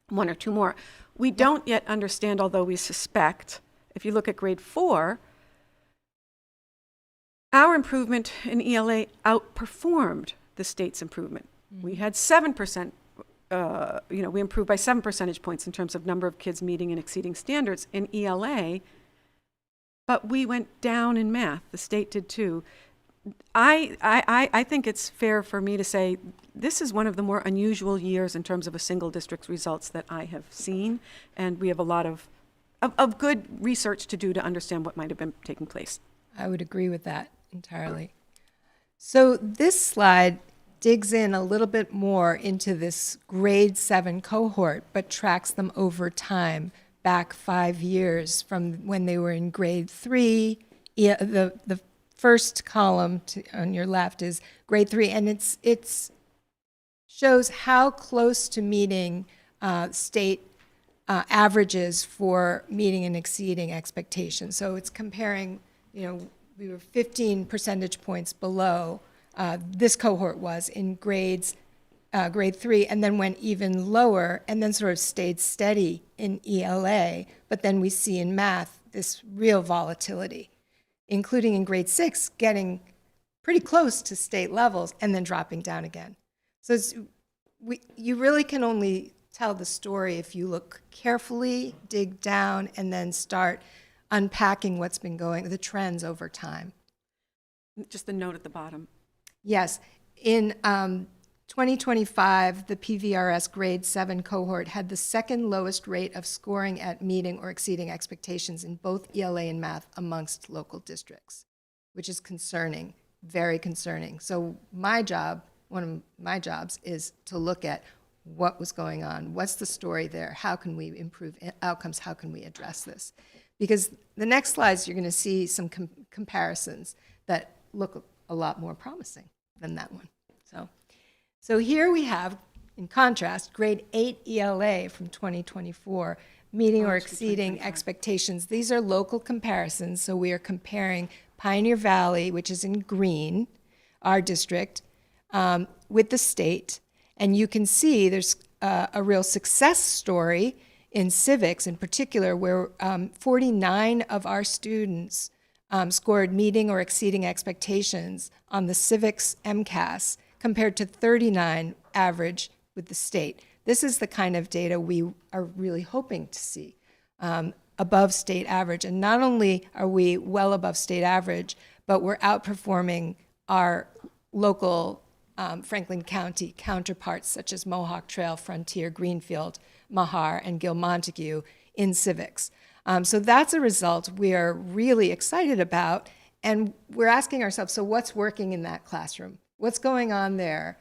one or two more. We don't yet understand, although we suspect, if you look at grade 4, our improvement in ELA outperformed the state's improvement. We had 7% we improved by 7 percentage points in terms of number of kids meeting and exceeding standards in ELA, but we went down in math. The state did too. I think it's fair for me to say this is one of the more unusual years in terms of a single district's results that I have seen, and we have a lot of good research to do to understand what might have been taking place. I would agree with that entirely. So this slide digs in a little bit more into this grade 7 cohort, but tracks them over time, back 5 years from when they were in grade 3. The first column on your left is grade 3, and it's shows how close to meeting state averages for meeting and exceeding expectations. So it's comparing, we were 15 percentage points below this cohort was in grade 3, and then went even lower, and then sort of stayed steady in ELA. But then we see in math this real volatility, including in grade 6, getting pretty close to state levels and then dropping down again. So you really can only tell the story if you look carefully, dig down, and then start unpacking what's been the trends over time. Just a note at the bottom. Yes. In 2025, the PVRS grade 7 cohort had the second lowest rate of scoring at meeting or exceeding expectations in both ELA and math amongst local districts, which is concerning, very concerning. So one of my jobs is to look at what was going on, what's the story there, how can we improve outcomes, how can we address this? Because the next slides, you're going to see some comparisons that look a lot more promising than that one. So here we have, in contrast, grade 8 ELA from 2024, meeting or exceeding expectations. These are local comparisons, so we are comparing Pioneer Valley, which is in green, our district, with the state. And you can see there's a real success story in civics in particular, where 49 of our students scored meeting or exceeding expectations on the civics MCAS, compared to 39 average with the state. This is the kind of data we are really hoping to see, above state average. And not only are we well above state average, but we're outperforming our local Franklin County counterparts, such as Mohawk Trail, Frontier, Greenfield, Mahar, and Gil Montague in civics. So that's a result we are really excited about. And we're asking ourselves, so what's working in that classroom? What's going on there?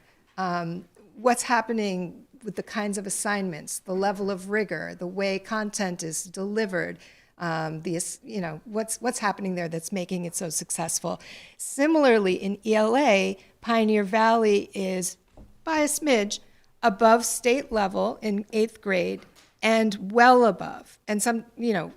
What's happening with the kinds of assignments, the level of rigor, the way content is delivered, what's happening there that's making it so successful? Similarly, in ELA, Pioneer Valley is, by a smidge, above state level in 8th grade and well above, and some,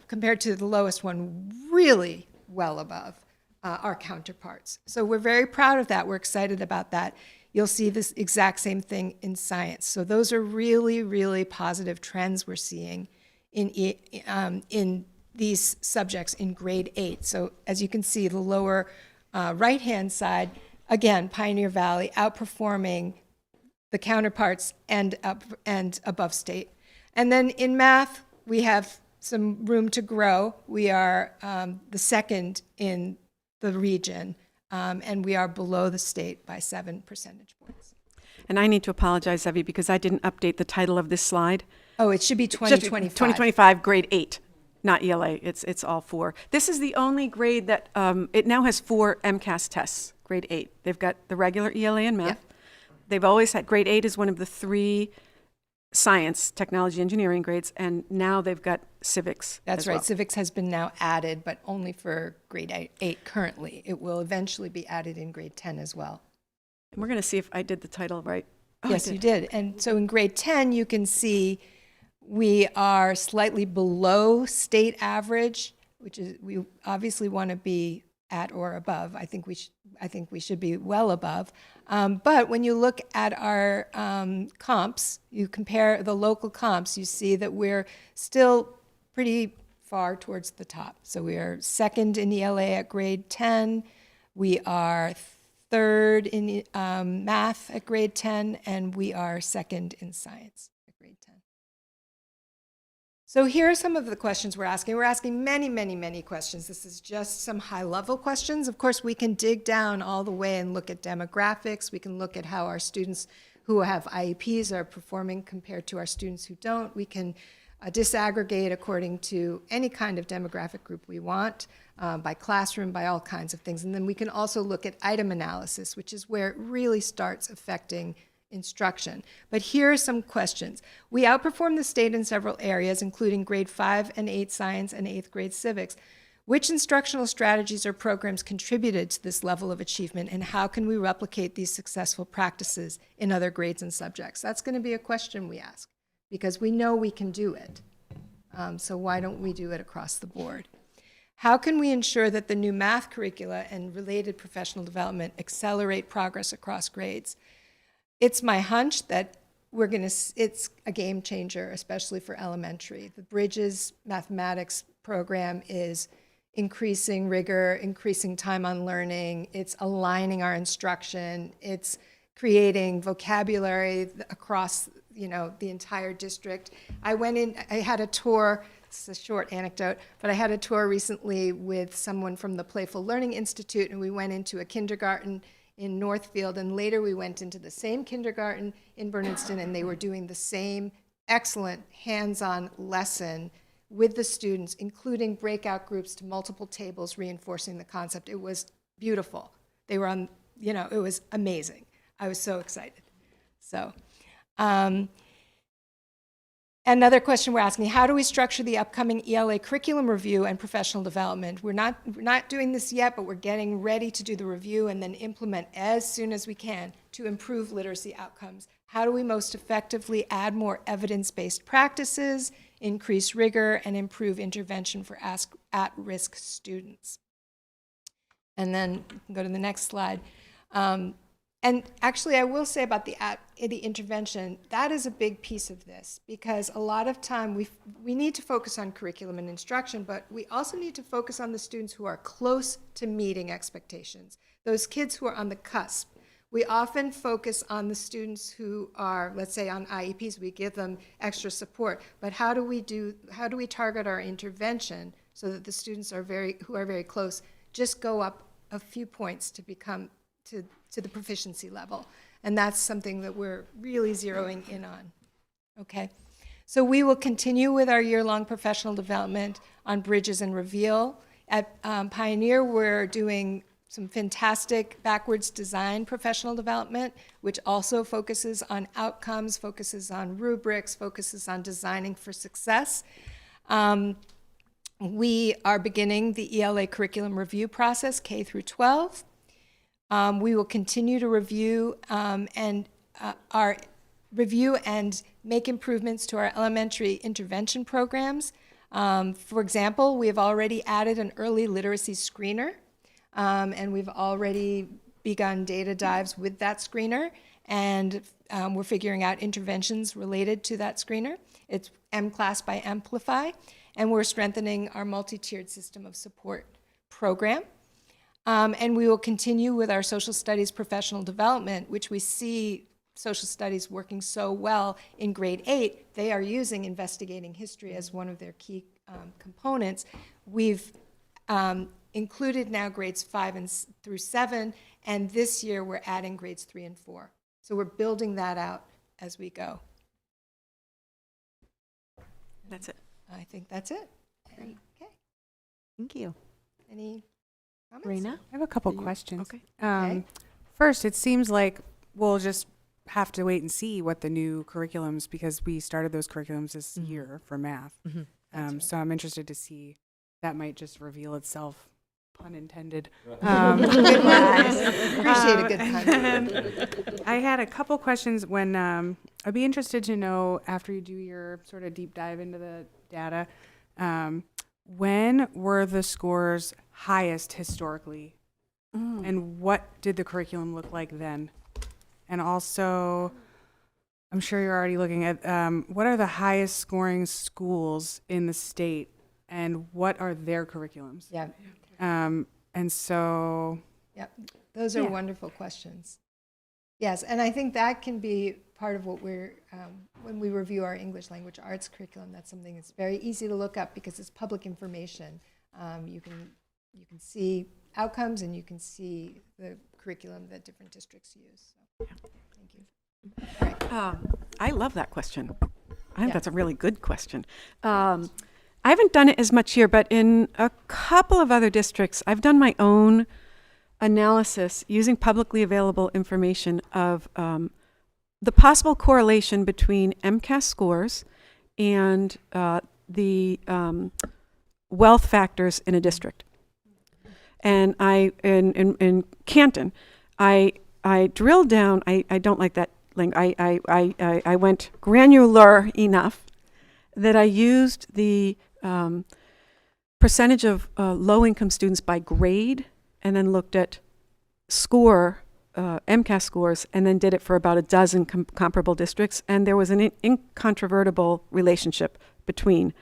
compared to the lowest one, really well above our counterparts. So we're very proud of that. We're excited about that. You'll see this exact same thing in science. So those are really, really positive trends we're seeing in these subjects in grade 8. So as you can see, the lower right-hand side, again, Pioneer Valley outperforming the counterparts and above state. And then in math, we have some room to grow. We are the second in the region, and we are below the state by 7 percentage points. And I need to apologize, Evie, because I didn't update the title of this slide. Oh, it should be 2025. 2025, grade 8, not ELA. It's all 4. This is the only grade that, it now has 4 MCAS tests, grade 8. They've got the regular ELA and math. Yep. They've always had, grade 8 is one of the 3 science, technology, engineering grades, and now they've got civics. That's right. Well. Civics has been now added, but only for grade 8 currently. It will eventually be added in grade 10 as well. And we're going to see if I did the title right. Oh, yes, you did. And so in grade 10, you can see we are slightly below state average, which is, we obviously want to be at or above. I think we should be well above. But when you look at our comps, you compare the local comps, you see that we're still pretty far towards the top. So we are second in ELA at grade 10. We are third in math at grade 10, and we are second in science at grade 10. So here are some of the questions we're asking. We're asking many, many, many questions. This is just some high-level questions. Of course, we can dig down all the way and look at demographics. We can look at how our students who have IEPs are performing compared to our students who don't. We can disaggregate according to any kind of demographic group we want, by classroom, by all kinds of things. And then we can also look at item analysis, which is where it really starts affecting instruction. But here are some questions. We outperform the state in several areas, including grade 5 and 8 science and 8th grade civics. Which instructional strategies or programs contributed to this level of achievement, and how can we replicate these successful practices in other grades and subjects? That's going to be a question we ask, because we know we can do it. So why don't we do it across the board? How can we ensure that the new math curricula and related professional development accelerate progress across grades? It's my hunch that it's a game changer, especially for elementary. The Bridges mathematics program is increasing rigor, increasing time on learning. It's aligning our instruction. It's creating vocabulary across, the entire district. I had a tour. It's a short anecdote, but I had a tour recently with someone from the Playful Learning Institute, and we went into a kindergarten in Northfield, and later we went into the same kindergarten in Bernardston, and they were doing the same excellent hands-on lesson with the students, including breakout groups to multiple tables, reinforcing the concept. It was beautiful. They were on, it was amazing. I was so excited. So, another question we're asking, how do we structure the upcoming ELA curriculum review and professional development? We're not doing this yet, but we're getting ready to do the review and then implement as soon as we can to improve literacy outcomes. How do we most effectively add more evidence-based practices, increase rigor, and improve intervention for at-risk students? And then go to the next slide. And actually, I will say about the intervention, that is a big piece of this, because a lot of time we need to focus on curriculum and instruction, but we also need to focus on the students who are close to meeting expectations, those kids who are on the cusp. We often focus on the students who are, let's say, on IEPs. We give them extra support, but how do we target our intervention so that the students who are very close just go up a few points to become to the proficiency level? And that's something that we're really zeroing in on. Okay, so we will continue with our year-long professional development on Bridges and Reveal. At Pioneer, we're doing some fantastic backwards design professional development, which also focuses on outcomes, focuses on rubrics, focuses on designing for success. We are beginning the ELA curriculum review process, K through 12. We will continue to review and make improvements to our elementary intervention programs. For example, we have already added an early literacy screener, and we've already begun data dives with that screener, and we're figuring out interventions related to that screener. It's M-Class by Amplify, and we're strengthening our multi-tiered system of support program. And we will continue with our social studies professional development, which we see social studies working so well in grade 8. They are using investigating history as one of their key components. We've included now grades 5 through 7, and this year we're adding grades 3 and 4. So we're building that out as we go. That's it. I think that's it. Great. Okay. Thank you. Any comments? Raina? I have a couple questions. Okay. Okay. First, it seems like we'll just have to wait and see what the new curriculums, because we started those curriculums this year for math. Right. So I'm interested to see. That might just reveal itself, pun intended. Good one. Appreciate a good pun. I had a couple questions when I'd be interested to know, after you do your sort of deep dive into the data, when were the scores highest historically? And what did the curriculum look like then? And also, I'm sure you're already looking at what are the highest scoring schools in the state, and what are their curriculums? Yeah. And so, Yep. Those are Yeah. wonderful questions. Yes, and I think that can be part of what we're, when we review our English language arts curriculum, that's something that's very easy to look up because it's public information. You can see outcomes and you can see the curriculum that different districts use. So, thank you. I love that question. I think Yeah. that's a really good question. I haven't done it as much here, but in a couple of other districts, I've done my own analysis using publicly available information of the possible correlation between MCAS scores and the wealth factors in a district. And in Canton, I drilled down. I don't like that link. I went granular enough that I used the percentage of low-income students by grade, and then looked at MCAS scores, and then did it for about a dozen comparable districts, and there was an incontrovertible relationship between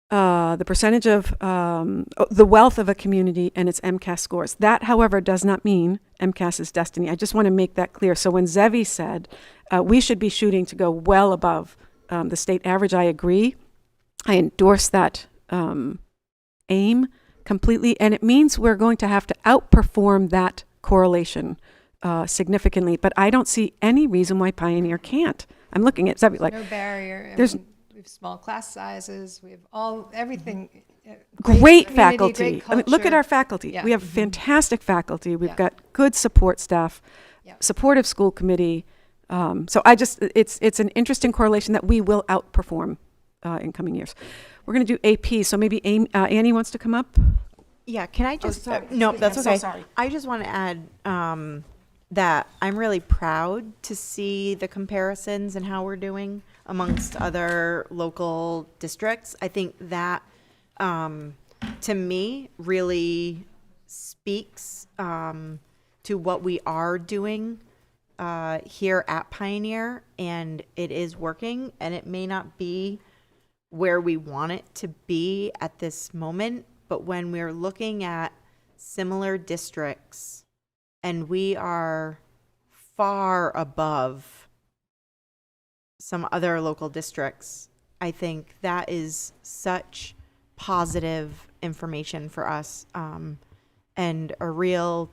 the percentage of the wealth of a community and its MCAS scores. That, however, does not mean MCAS is destiny. I just want to make that clear. So when Zevi said we should be shooting to go well above the state average, I agree. I endorse that aim completely, and it means we're going to have to outperform that correlation significantly. But I don't see any reason why Pioneer can't. I'm looking at Zevi like No barrier. there's we have small class sizes. We have everything. great community, faculty. great I mean, look at culture. our faculty. Yeah. We have fantastic faculty. We've Yeah. got good support staff, Yeah. supportive school committee. So it's an interesting correlation that we will outperform in coming years. We're going to do AP. So maybe Annie wants to come up. Yeah, can I just, sorry. no, that's I'm so okay. sorry. I just want to add that I'm really proud to see the comparisons and how we're doing amongst other local districts. I think that, to me, really speaks to what we are doing here at Pioneer, and it is working, and it may not be where we want it to be at this moment, but when we're looking at similar districts and we are far above some other local districts, I think that is such positive information for us, and a real,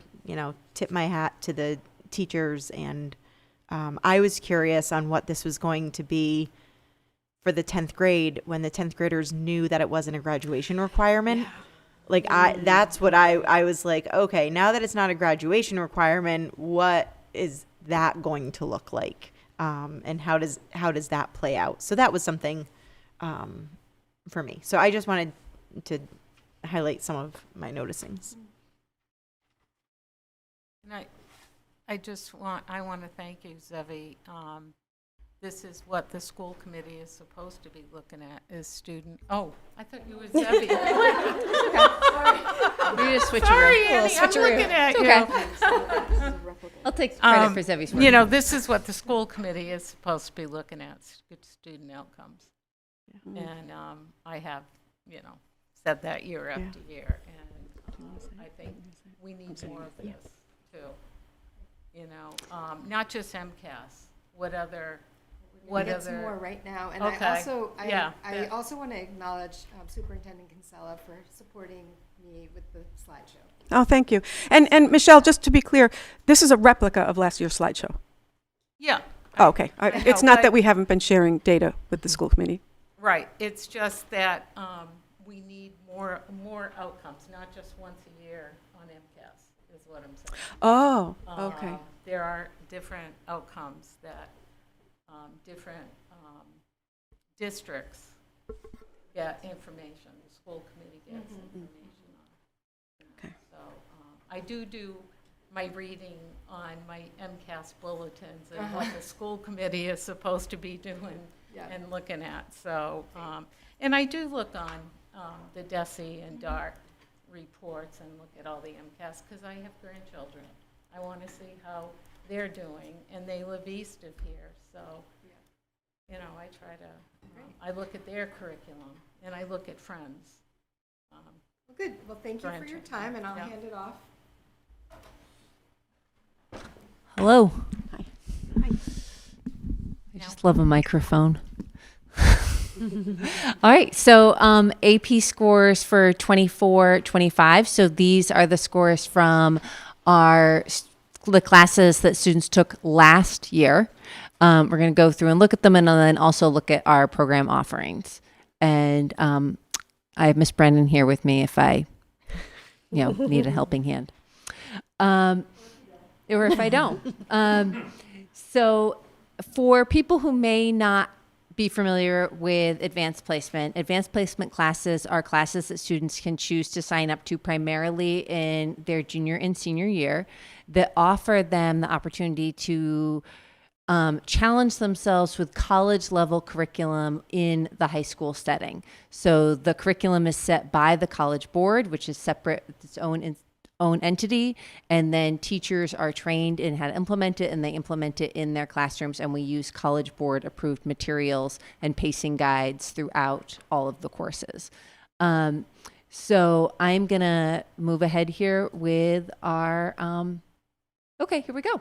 tip my hat to the teachers. And I was curious on what this was going to be for the 10th grade when the 10th graders knew that it wasn't a graduation requirement. Like that's what I was like, okay, now that it's not a graduation requirement, what is that going to look like? And how does that play out? So that was something for me. So I just wanted to highlight some of my noticings. And I want to thank you, Zevi. This is what the school committee is supposed to be looking at, is student, oh, I thought you were Zevi. We just switch Sorry, around. Annie, I'm looking at It's you. okay. I'll take credit for Zevi's work. This is what the school committee is supposed to be looking at, good student outcomes. And I have, said that year after year, and I think we need more of this, too. Not just MCAS, what other... It's more right now, and Okay. I also want to acknowledge Superintendent Kinsella for supporting me with the slideshow. Oh, thank you. And Michelle, just to be clear, this is a replica of last year's slideshow. Yeah. Oh, okay. I It's know, not but- that we haven't been sharing data with the school committee. Right, it's just that we need more outcomes, not just once a year on MCAS, is what I'm saying. Oh, okay. There are different outcomes that different districts get information, the school committee gets information on. Okay. So I do my reading on my MCAS bulletins and what the school committee is supposed to be doing and looking at. So, and I do look on the DESE and DART reports and look at all the MCAS because I have grandchildren. I want to see how they're doing, and they live east of here. So, I try to, I look at their curriculum, and I look at Friends. Well, good. Well, thank you for your time, and I'll Yeah. hand it off. Hello. I just love a microphone. All right, so AP scores for 24-25. So these are the scores from the classes that students took last year. We're going to go through and look at them, and then also look at our program offerings. And I have Miss Brennan here with me if I, need a helping hand, or if I don't. So for people who may not be familiar with advanced placement classes are classes that students can choose to sign up to primarily in their junior and senior year that offer them the opportunity to challenge themselves with college level curriculum in the high school setting. So the curriculum is set by the College Board, which is separate, its own entity, and then teachers are trained in how to implement it, and they implement it in their classrooms, and we use College Board approved materials and pacing guides throughout all of the courses. So I'm gonna move ahead here with our okay, here we go.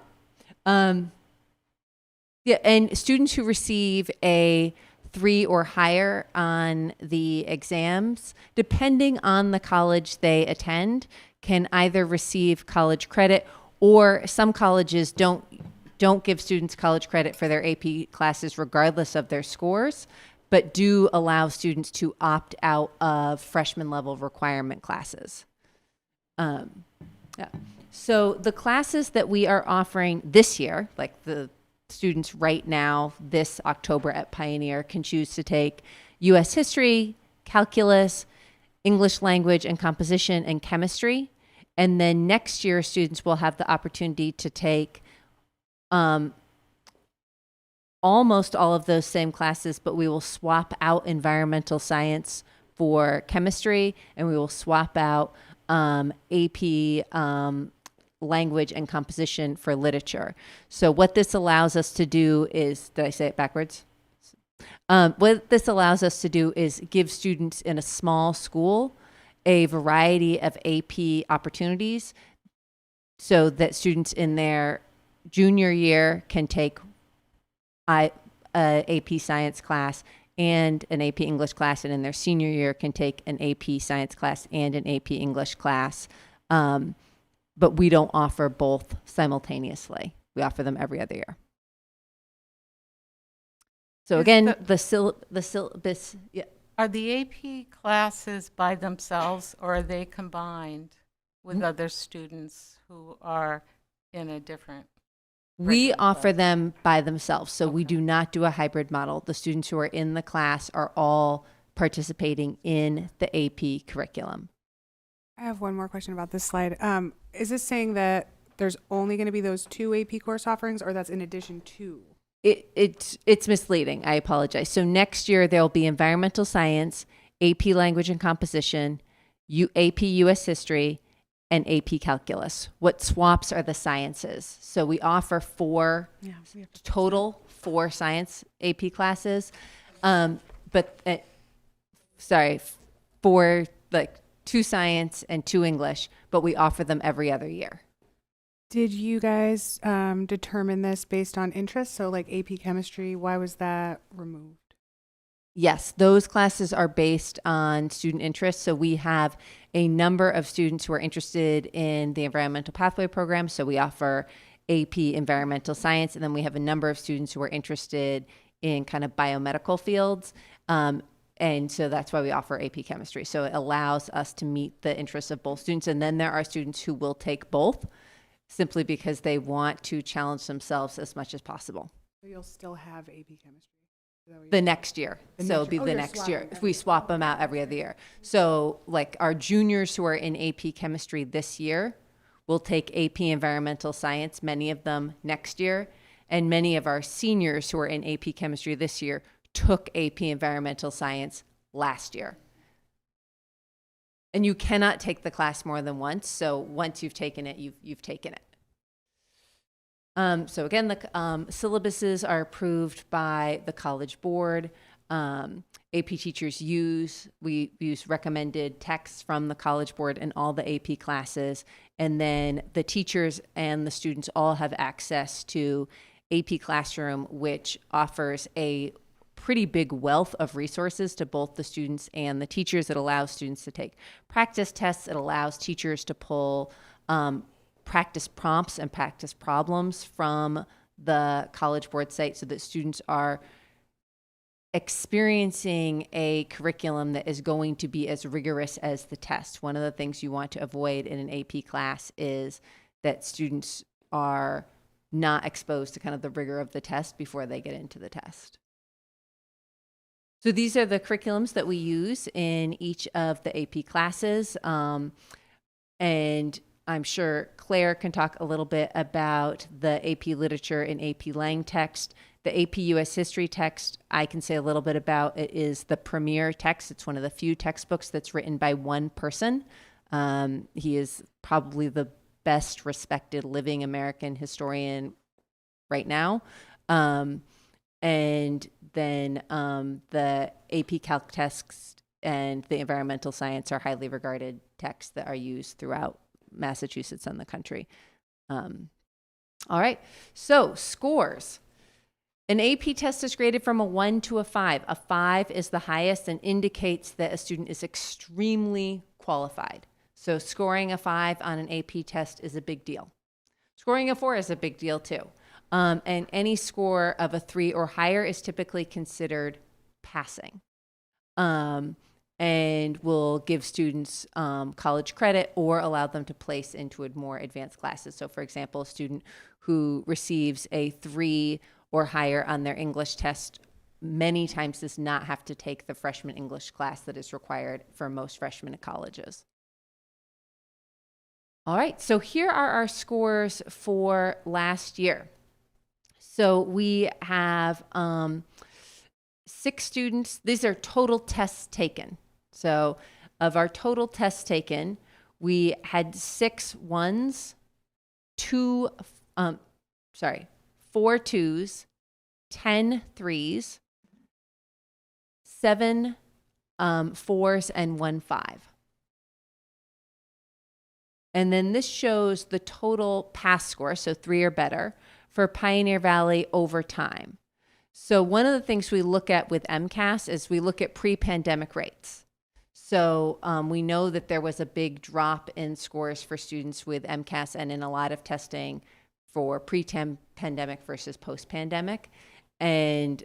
Yeah, and students who receive a 3 or higher on the exams, depending on the college they attend, can either receive college credit, or some colleges don't give students college credit for their AP classes regardless of their scores, but do allow students to opt out of freshman level requirement classes. Yeah. So the classes that we are offering this year, like the students right now this October at Pioneer, can choose to take U.S. history, calculus, English language and composition, and chemistry. And then next year, students will have the opportunity to take almost all of those same classes, but we will swap out environmental science for chemistry, and we will swap out AP language and composition for literature. So what this allows us to do is, did I say it backwards? What this allows us to do is give students in a small school a variety of AP opportunities so that students in their junior year can take a AP science class and an AP English class, and in their senior year can take an AP science class and an AP English class. But we don't offer both simultaneously. We offer them every other year. So again, the syllabus, yeah. Are the AP classes by themselves, or are they combined with other students who are in a different? We offer them by themselves, so we do not do a hybrid model. The students who are in the class are all participating in the AP curriculum. I have one more question about this slide. Is this saying that there's only going to be those 2 AP course offerings, or that's in addition to? It's misleading. I apologize. So next year there'll be environmental science, AP language and composition, AP US history, and AP calculus. What swaps are the sciences. So we offer 4 science AP classes, but for like 2 science and 2 English, but we offer them every other year. Did you guys determine this based on interest? So like AP chemistry, why was that removed? Yes, those classes are based on student interest. So we have a number of students who are interested in the environmental pathway program. So we offer AP environmental science. And then we have a number of students who are interested in kind of biomedical fields. And so that's why we offer AP chemistry. So it allows us to meet the interests of both students. And then there are students who will take both simply because they want to challenge themselves as much as possible. So you'll still have AP chemistry? The next year. So it'll be the next year. If we swap them out every other year. So like our juniors who are in AP chemistry this year will take AP environmental science, many of them next year. And many of our seniors who are in AP chemistry this year took AP environmental science last year. And you cannot take the class more than once. So once you've taken it, you've taken it. So again, the syllabuses are approved by the College Board. AP teachers we use recommended texts from the College Board in all the AP classes. And then the teachers and the students all have access to AP Classroom, which offers a pretty big wealth of resources to both the students and the teachers. It allows students to take practice tests. It allows teachers to pull practice prompts and practice problems from the College Board site so that students are experiencing a curriculum that is going to be as rigorous as the test. One of the things you want to avoid in an AP class is that students are not exposed to kind of the rigor of the test before they get into the test. So these are the curriculums that we use in each of the AP classes. And I'm sure Claire can talk a little bit about the AP Literature and AP Lang text. The AP US History text, I can say a little bit about. It is the premier text. It's one of the few textbooks that's written by one person. He is probably the best respected living American historian right now. And then the AP Calc text and the environmental science are highly regarded texts that are used throughout Massachusetts and the country. All right, so scores. An AP test is graded from a 1 to a 5. A 5 is the highest and indicates that a student is extremely qualified. So scoring a 5 on an AP test is a big deal. Scoring a 4 is a big deal too. And any score of a 3 or higher is typically considered passing. And will give students college credit or allow them to place into more advanced classes. So for example, a student who receives a 3 or higher on their English test many times does not have to take the freshman English class that is required for most freshmen at colleges. All right, so here are our scores for last year. So we have 6 students. These are total tests taken. So of our total tests taken, we had 6 ones, 4 twos, 10 threes, 7 fours, and 1 5. And then this shows the total pass score, so 3 or better, for Pioneer Valley over time. So one of the things we look at with MCAS is we look at pre-pandemic rates. So we know that there was a big drop in scores for students with MCAS and in a lot of testing for pre-pandemic versus post-pandemic. And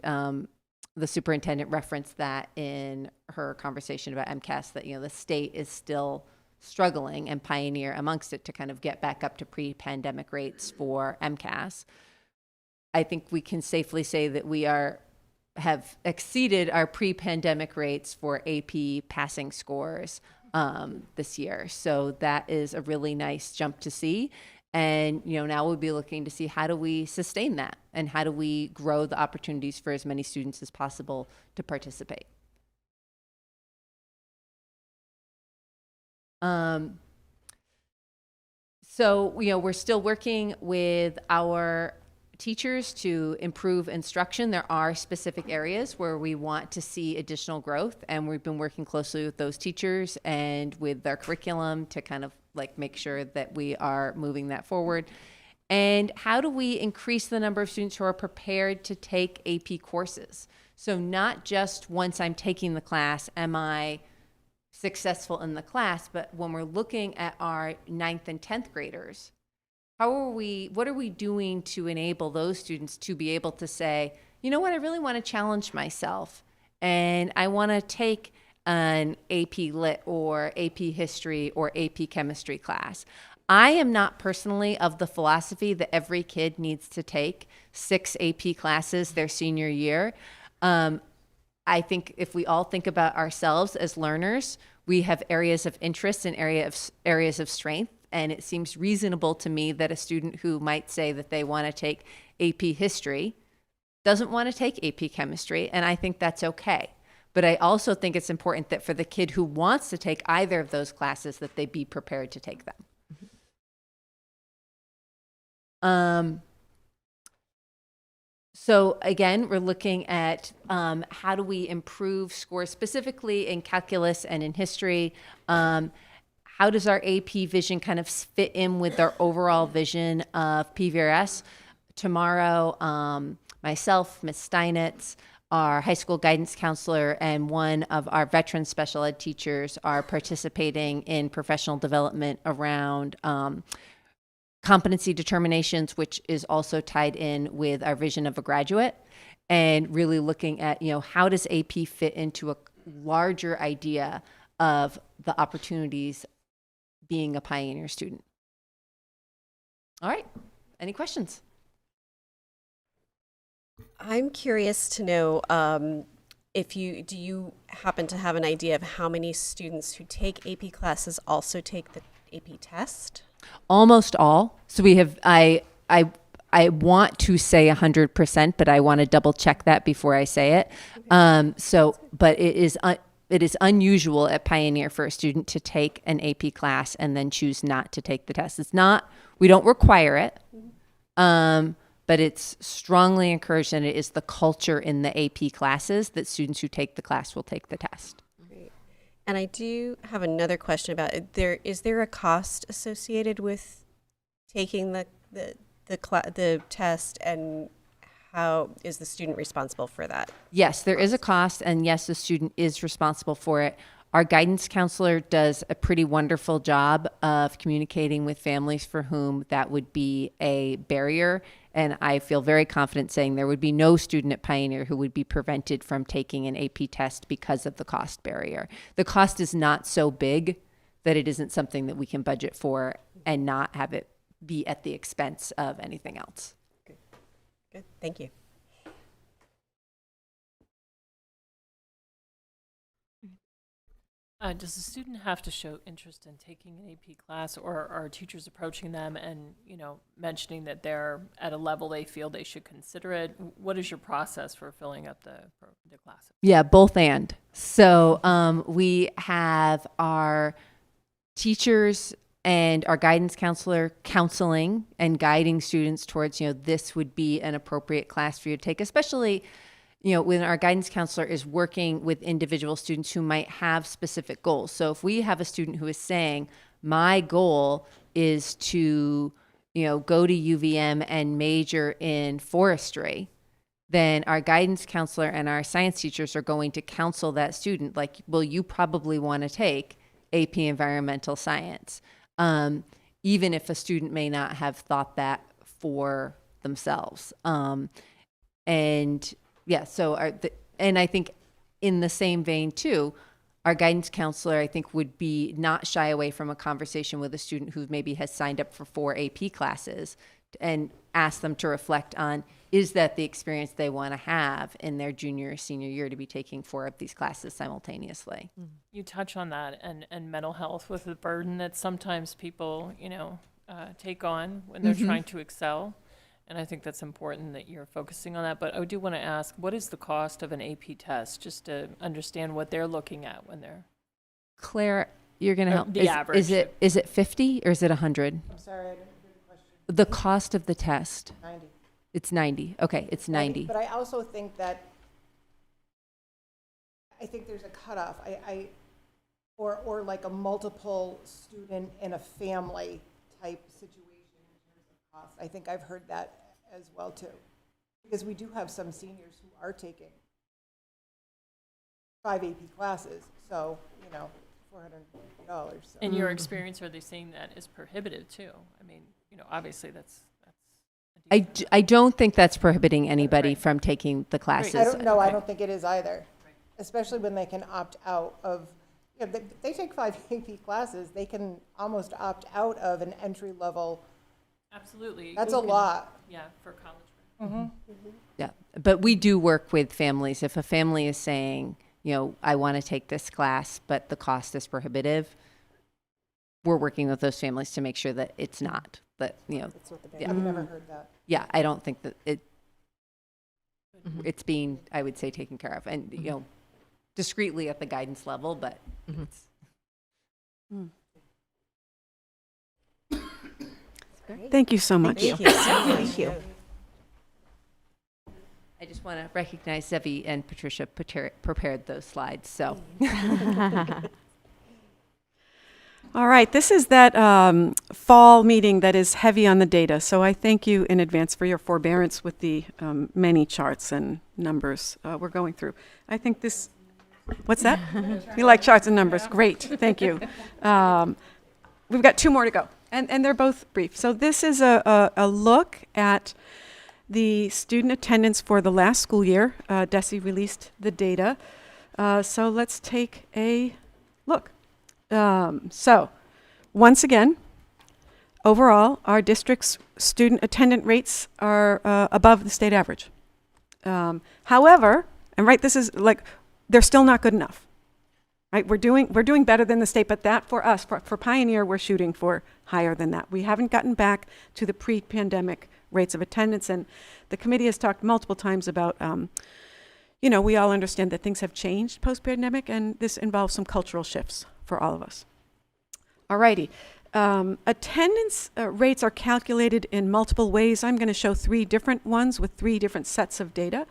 the superintendent referenced that in her conversation about MCAS, that, you know, the state is still struggling, and Pioneer amongst it, to kind of get back up to pre-pandemic rates for MCAS. I think we can safely say that we have exceeded our pre-pandemic rates for AP passing scores this year. So that is a really nice jump to see. And, you know, now we'll be looking to see how do we sustain that and how do we grow the opportunities for as many students as possible to participate. So, you know, we're still working with our teachers to improve instruction. There are specific areas where we want to see additional growth, and we've been working closely with those teachers and with their curriculum to kind of like make sure that we are moving that forward. And how do we increase the number of students who are prepared to take AP courses? So not just once I'm taking the class, am I successful in the class, but when we're looking at our 9th and 10th graders, what are we doing to enable those students to be able to say, you know what, I really want to challenge myself and I want to take an AP Lit or AP History or AP Chemistry class. I am not personally of the philosophy that every kid needs to take 6 AP classes their senior year. I think if we all think about ourselves as learners, we have areas of interest and areas of strength. And it seems reasonable to me that a student who might say that they want to take AP History doesn't want to take AP Chemistry, and I think that's okay. But I also think it's important that for the kid who wants to take either of those classes, that they be prepared to take them. So again, we're looking at how do we improve scores specifically in calculus and in history. How does our AP vision kind of fit in with our overall vision of PVRS? Tomorrow, myself, Ms. Steinitz, our high school guidance counselor, and one of our veteran special ed teachers are participating in professional development around competency determinations, which is also tied in with our vision of a graduate, and really looking at, how does AP fit into a larger idea of the opportunities being a Pioneer student. All right, any questions? I'm curious to know do you happen to have an idea of how many students who take AP classes also take the AP test? Almost all. So we have, I want to say 100%, but I want to double check that before I say it. But it is unusual at Pioneer for a student to take an AP class and then choose not to take the test. It's not, we don't require it, but it's strongly encouraged, and it is the culture in the AP classes that students who take the class will take the test. Great. And I do have another question about it. Is there a cost associated with taking the test, and how is the student responsible for that? Yes, there is a cost, and yes, the student is responsible for it. Our guidance counselor does a pretty wonderful job of communicating with families for whom that would be a barrier, and I feel very confident saying there would be no student at Pioneer who would be prevented from taking an AP test because of the cost barrier. The cost is not so big that it isn't something that we can budget for and not have it be at the expense of anything else. Good, thank you. Does the student have to show interest in taking an AP class, or are teachers approaching them and, mentioning that they're at a level they feel they should consider it? What is your process for filling up the classes? Yeah, both and. So we have our teachers and our guidance counselor counseling and guiding students towards, this would be an appropriate class for you to take, especially, when our guidance counselor is working with individual students who might have specific goals. So if we have a student who is saying, my goal is to, go to UVM and major in forestry, then our guidance counselor and our science teachers are going to counsel that student, like, well, you probably want to take AP Environmental Science. Even if a student may not have thought that for themselves. And yeah, so and I think in the same vein too, our guidance counselor, I think, would be not shy away from a conversation with a student who maybe has signed up for 4 AP classes and ask them to reflect on, is that the experience they want to have in their junior or senior year to be taking 4 of these classes simultaneously? You touch on that, and mental health with the burden that sometimes people, take on when they're trying to excel. And I think that's important that you're focusing on that. But I do want to ask, what is the cost of an AP test, just to understand what they're looking at when they're... Claire, you're going to help. The average. Is it 50 or is it 100? I'm sorry, I didn't hear the question. The cost of the test. 90. It's 90. Okay, it's 90. But I also think that, there's a cutoff. Or like a multiple student in a family type situation in terms of cost. I think I've heard that as well too. Because we do have some seniors who are taking 5 AP classes, so, $450. So. In your experience, are they saying that is prohibitive too? I mean, obviously that's I don't think that's prohibiting anybody from taking the classes. I don't think it is either. Especially when they can opt out of, they take 5 AP classes, they can almost opt out of an entry level. Absolutely. That's a lot. Yeah, for college. Yeah, but we do work with families. If a family is saying, I want to take this class, but the cost is prohibitive, we're working with those families to make sure that it's not. That, That's what I've never heard that. Yeah, I don't think that it's being, I would say, taken care of. And, discreetly at the guidance level, but it's... Thank you so much. Thank you. Thank you. I just want to recognize Zevi and Patricia prepared those slides, so. All right, this is that fall meeting that is heavy on the data. So I thank you in advance for your forbearance with the many charts and numbers we're going through. I think this, what's that? You like charts and numbers? Great, thank you. We've got 2 more to go, and they're both brief. So this is a look at the student attendance for the last school year. DESE released the data. So let's take a look. So, once again, overall, our district's student attendance rates are above the state average. However, and right, this is like, they're still not good enough. Right, we're doing better than the state, but that for us, for Pioneer, we're shooting for higher than that. We haven't gotten back to the pre-pandemic rates of attendance, and the committee has talked multiple times about, we all understand that things have changed post-pandemic, and this involves some cultural shifts for all of us. Alrighty, attendance rates are calculated in multiple ways. I'm going to show 3 different ones with 3 different sets of data.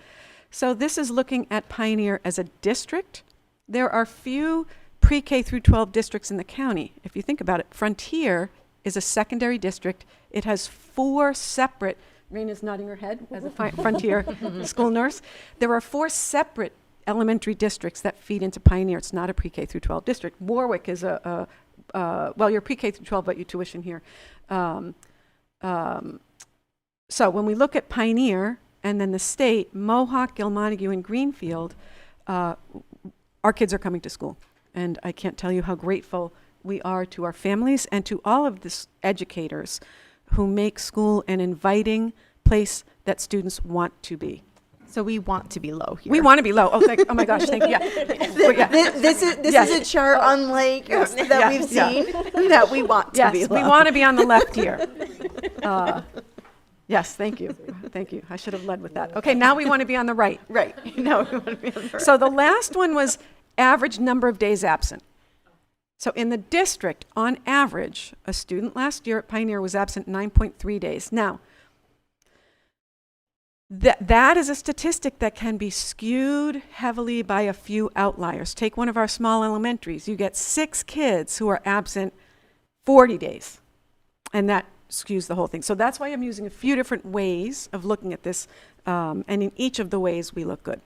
So this is looking at Pioneer as a district. There are few pre-K through 12 districts in the county. If you think about it, Frontier is a secondary district. It has 4 separate, Raina's nodding her head as a Frontier school nurse. There are 4 separate elementary districts that feed into Pioneer. It's not a pre-K through 12 district. Warwick is well, you're pre-K through 12, but you tuition here. So when we look at Pioneer and then the state, Mohawk, Gilmontague, and Greenfield, our kids are coming to school. And I can't tell you how grateful we are to our families and to all of the educators who make school an inviting place that students want to be. So we want to be low here. We want to be low. Oh my gosh, thank you. Yeah. This is a chart unlike that we've seen that we want to be low. We want to be on the left here. Yes, thank you. Thank you. I should have led with that. Okay, now we want to be on the right. Right. Now we want to be on the right. So the last one was average number of days absent. So in the district, on average, a student last year at Pioneer was absent 9.3 days. Now, that is a statistic that can be skewed heavily by a few outliers. Take one of our small elementaries. You get 6 kids who are absent 40 days, and that skews the whole thing. So that's why I'm using a few different ways of looking at this, and in each of the ways we look good.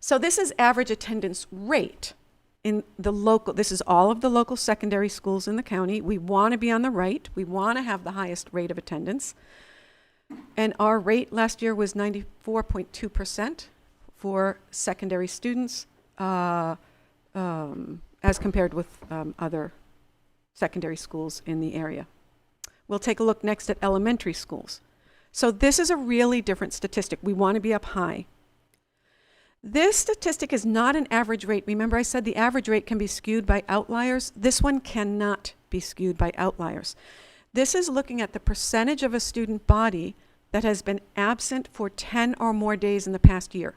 So this is average attendance rate in the local, this is all of the local secondary schools in the county. We want to be on the right. We want to have the highest rate of attendance. And our rate last year was 94.2% for secondary students, as compared with other secondary schools in the area. We'll take a look next at elementary schools. So this is a really different statistic. We want to be up high. This statistic is not an average rate. Remember I said the average rate can be skewed by outliers? This one cannot be skewed by outliers. This is looking at the percentage of a student body that has been absent for 10 or more days in the past year.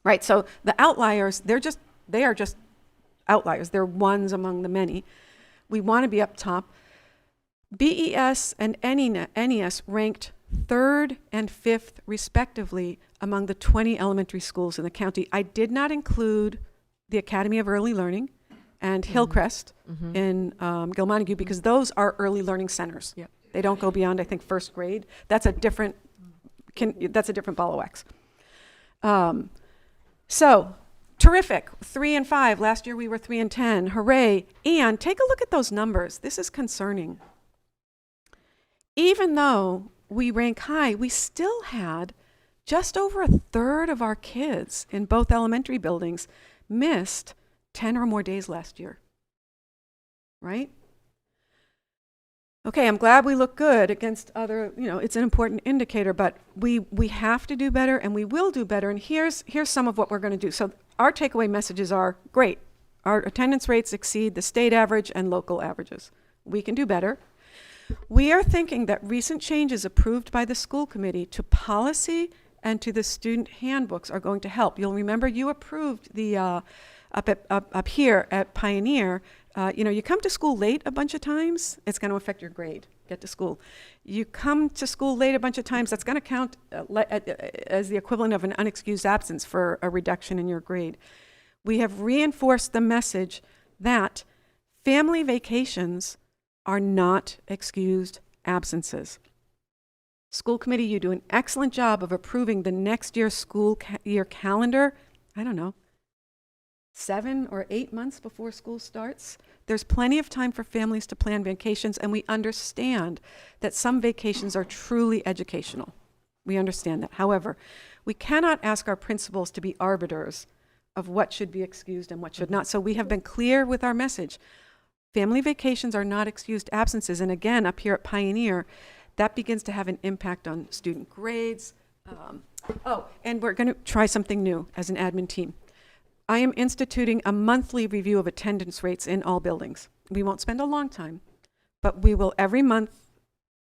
Right, so the outliers, they are just outliers. They're ones among the many. We want to be up top. BES and NES ranked 3rd and 5th respectively among the 20 elementary schools in the county. I did not include the Academy of Early Learning and Hillcrest in Gilmontague because those are early learning centers. Yep. They don't go beyond, I think, 1st grade. That's a different ball of wax. So, terrific. 3 and 5. Last year we were 3 and 10. Hooray. And take a look at those numbers. This is concerning. Even though we rank high, we still had just over 1/3 of our kids in both elementary buildings missed 10 or more days last year. Right? Okay, I'm glad we look good against other, it's an important indicator, but we have to do better and we will do better. And here's some of what we're going to do. So our takeaway messages are, great, our attendance rates exceed the state average and local averages. We can do better. We are thinking that recent changes approved by the school committee to policy and to the student handbooks are going to help. You'll remember you approved the, up here at Pioneer, you come to school late a bunch of times, it's going to affect your grade, get to school. You come to school late a bunch of times, that's going to count as the equivalent of an unexcused absence for a reduction in your grade. We have reinforced the message that family vacations are not excused absences. School committee, you do an excellent job of approving the next year's school year calendar, I don't know, 7 or 8 months before school starts. There's plenty of time for families to plan vacations, and we understand that some vacations are truly educational. We understand that. However, we cannot ask our principals to be arbiters of what should be excused and what should not. So we have been clear with our message. Family vacations are not excused absences. And again, up here at Pioneer, that begins to have an impact on student grades. And we're going to try something new as an admin team. I am instituting a monthly review of attendance rates in all buildings. We won't spend a long time, but we will every month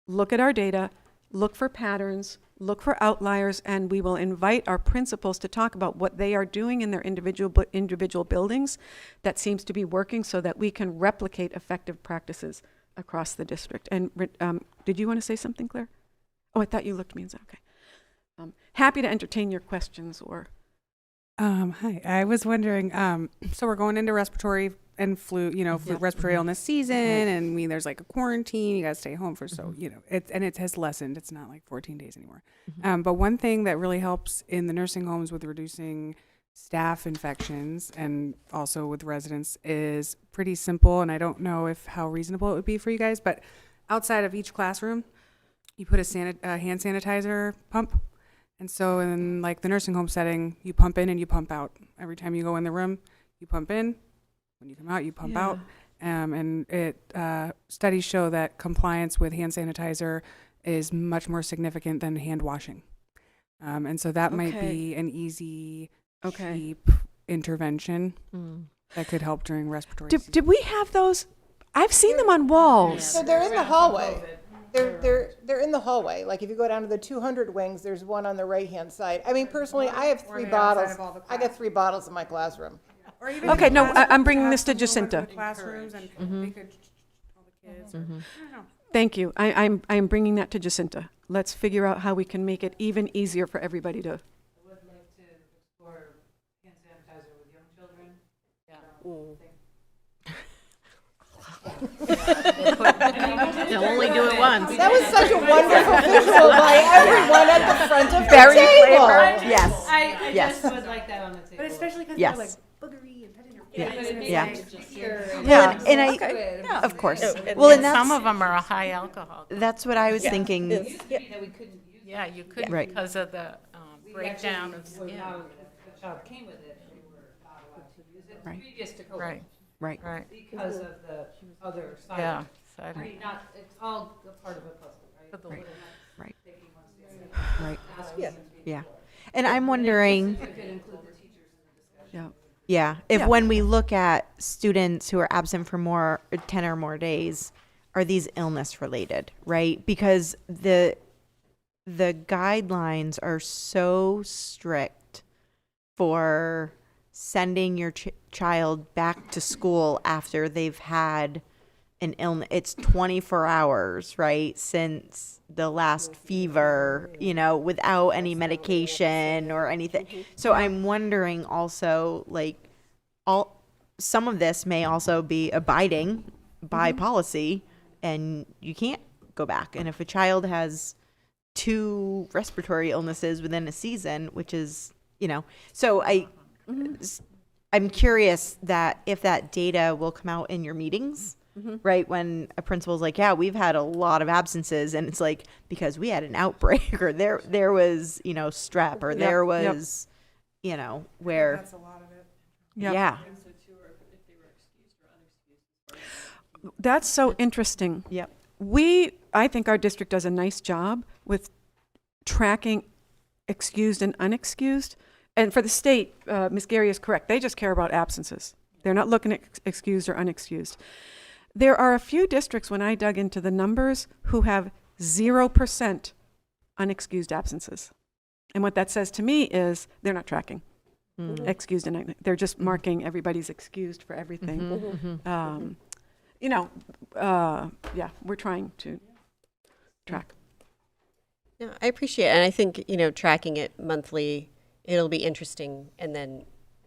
look at our data, look for patterns, look for outliers, and we will invite our principals to talk about what they are doing in their individual buildings that seems to be working so that we can replicate effective practices across the district. And did you want to say something, Claire? Oh, I thought you looked at me and said, okay. Happy to entertain your questions or... Hi, I was wondering, so we're going into respiratory and flu, respiratory illness season, and there's like a quarantine, you gotta stay home for, it has lessened, it's not like 14 days anymore. But one thing that really helps in the nursing homes with reducing staff infections and also with residents is pretty simple, and I don't know how reasonable it would be for you guys, but outside of each classroom, you put a hand sanitizer pump. And so in like the nursing home setting, you pump in and you pump out. Every time you go in the room, you pump in. When you come out, you pump out. And studies show that compliance with hand sanitizer is much more significant than hand washing. And so that might be an easy, cheap intervention that could help during respiratory season. Did we have those? I've seen them on walls. So they're in the hallway. They're in the hallway. Like if you go down to the 200 wings, there's one on the right-hand side. I mean, personally, I have 3 bottles. I got 3 bottles in my classroom. Okay, no, I'm bringing this to Jacinta. Classrooms and they could, all the kids. I don't know. Thank you. I'm bringing that to Jacinta. Let's figure out how we can make it even easier for everybody to. I would like to explore hand sanitizer with young children. They'll only do it once. That was such a wonderful visual by everyone at the front of the Very table. flavored. Yes. I Yes. just would like that on the table. But especially because Yes. they're like boogery and touching your Yeah. face. and it's Yeah. like- Well, and I, of course. Well, and that's, Some of them are a high alcohol. that's what I was thinking. That we couldn't use. Yeah, you could Right. because of the breakdown of Well, skin. now if the child came with it, we were not allowed to use it Right. previous to COVID. Right, Right. right. Because of the other side. Yeah. of it. side. I mean, not, it's all a part of a puzzle, right? Right. Right. Taking one step at a time. Right. Yeah. Yeah. And I'm wondering, If it include the teachers in the discussion. Yeah. if Yeah. when we look at students who are absent for 10 or more days, are these illness related, right? Because the guidelines are so strict for sending your child back to school after they've had an illness. It's 24 hours, right, since the last fever, without any medication or anything. So I'm wondering also, like, some of this may also be abiding by policy, and you can't go back. And if a child has 2 respiratory illnesses within a season, which is, so I'm curious that if that data will come out in your meetings, right? When a principal's like, yeah, we've had a lot of absences, and it's like, because we had an outbreak, or there was, strep, or there was, where. That's a lot of it. Yeah. That's so interesting. Yep. I think our district does a nice job with tracking excused and unexcused. And for the state, Ms. Gary is correct. They just care about absences. They're not looking at excused or unexcused. There are a few districts, when I dug into the numbers, who have 0% unexcused absences. And what that says to me is they're not tracking excused and they're just marking everybody's excused for everything. Yeah, we're trying to track. No, I appreciate it. And I think, tracking it monthly, it'll be interesting. And then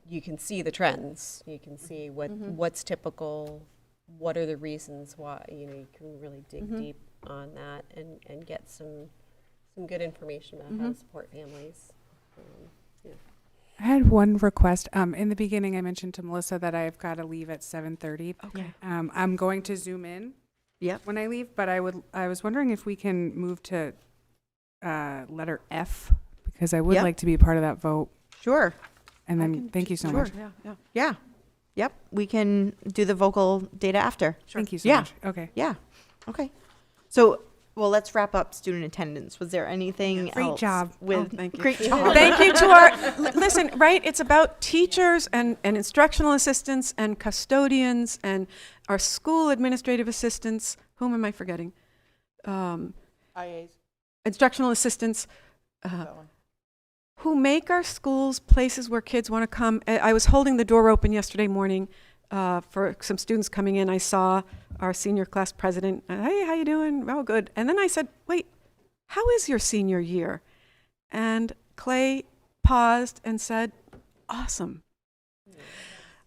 you can see the trends. You can see what's typical, what are the reasons why, you can really dig deep on that and get some good information about how to support families. I had one request. In the beginning, I mentioned to Melissa that I've got to leave at 7:30. Okay. I'm going to Zoom in when I leave, but I was wondering if we can move to letter F, because I would like to be part of that vote. Sure. And then thank you so much. Yeah. Yep. We can do the vocal data after. Thank you so much. Okay. Yeah. Okay. So, well, let's wrap up student attendance. Was there anything Great else? job. Thank you. Great job. Thank you to our, listen, right? It's about teachers and instructional assistants and custodians and our school administrative assistants. Whom am I forgetting? IAs. Instructional assistants who make our schools places where kids want to come. I was holding the door open yesterday morning for some students coming in. I saw our senior class president. Hey, how you doing? Oh, good. And then I said, wait, how is your senior year? And Clay paused and said, awesome.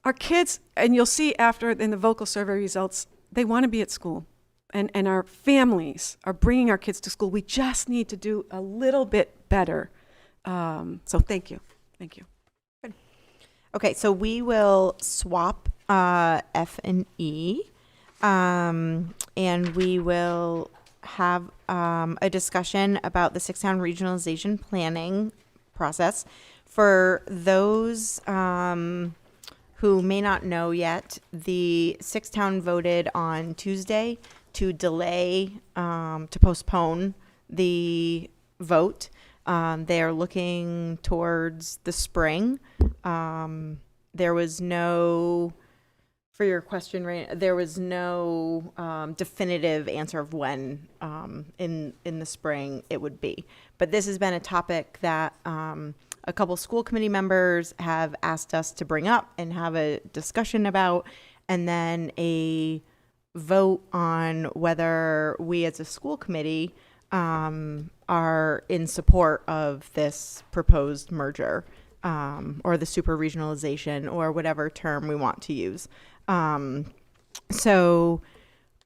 Our kids, and you'll see after in the vocal survey results, they want to be at school. And our families are bringing our kids to school. We just need to do a little bit better. So thank you. Thank you. Good. Okay, so we will swap F and E, and we will have a discussion about the six-town regionalization planning process. For those who may not know yet, the six-town voted on Tuesday to delay, to postpone the vote. They are looking towards the spring. There was no, for your question, right, there was no definitive answer of when in the spring it would be. But this has been a topic that a couple school committee members have asked us to bring up and have a discussion about, and then a vote on whether we as a school committee are in support of this proposed merger or the super regionalization or whatever term we want to use. So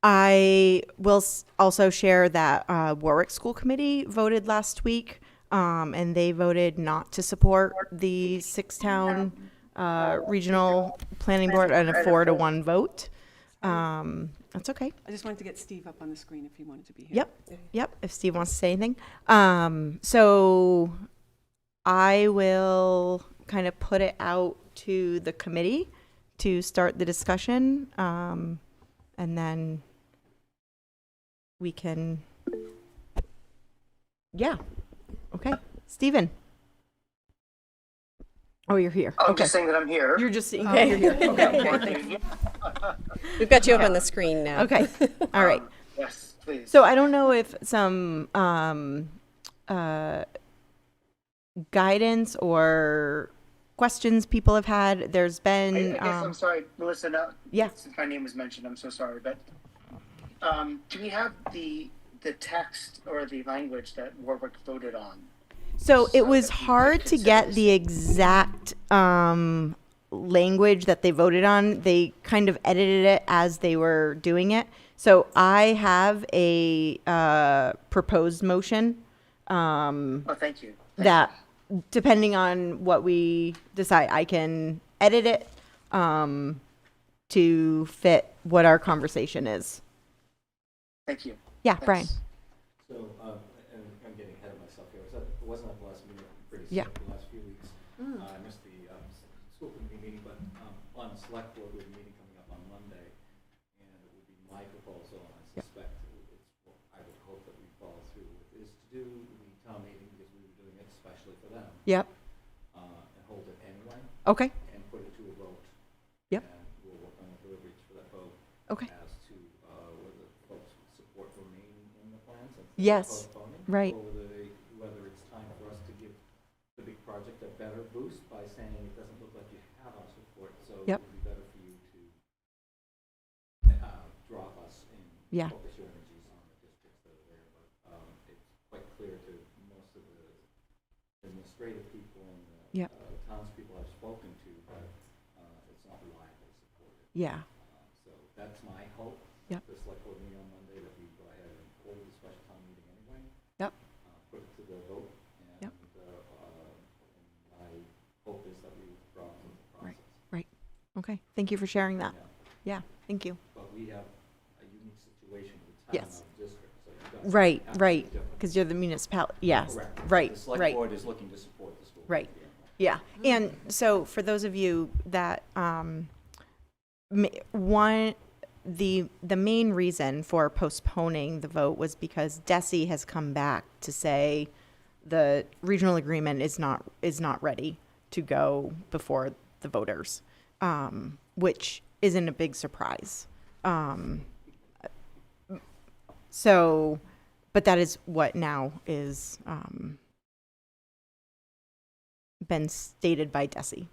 I will also share that Warwick School Committee voted last week, and they voted not to support the six-town regional planning board on a 4-1 vote. That's okay. I just wanted to get Steve up on the screen if he wanted to be here. Yep. If Steve wants to say anything. So I will kind of put it out to the committee to start the discussion, and then we can, okay. Stephen. Oh, you're here. I'm Okay. just saying that I'm here. You're just saying you're here. Okay. We've got you up on the screen now. Okay. All right. Yes, please. So I don't know if some guidance or questions people have had. There's been. I guess I'm sorry, Melissa. No, Yeah. Since my name was mentioned, I'm so sorry. But do we have the text or the language that Warwick voted on? So it was hard to get the exact language that they voted on. They kind of edited it as they were doing it. So I have a proposed motion. Oh, thank you. That, depending on what we decide, I can edit it to fit what our conversation is. Thank you. Yeah, Thanks. Brian. So, and I'm getting ahead of myself here. It wasn't at the last meeting, pretty Yeah. sick the last few weeks. I missed the school committee meeting, but on select board, we have a meeting coming up on Monday, and it would be my proposal, and I suspect I would hope that we follow through with, is to do the town meeting, because we were doing it especially for them. Yep. And hold it anyway. Okay. And put it to a vote. Yep. And we'll work on the verbiage for that vote. Okay. As to whether folks would support remaining in the plans. Yes. Right. Or whether it's time for us to give the big project a better boost by saying it doesn't look like you have our support, so it would be better for you to drop us and Yeah. focus your energies on the districts that are there. But Yep. Townspeople I've spoken to, but it's not widely supported. Yeah. So that's my hope. Yep. The select board meeting on Monday, that we go ahead and hold the special town meeting anyway. Yep. Put it to the vote. And, Yep. and my hope is that we withdraw from the process. Right. Okay. Thank you for sharing that. Yeah. Thank you. But we have a unique situation with the town, Yes. our district. So you guys Right. have to be Right. different. Because you're the municipality. Yes. Correct. Right. The select Right. board is looking to support the school. Right. committee. Yeah. And so for those of you that the main reason for postponing the vote was because DESE has come back to say the regional agreement is not ready to go before the voters, which isn't a big surprise. So, but that is what now is been stated by DESE.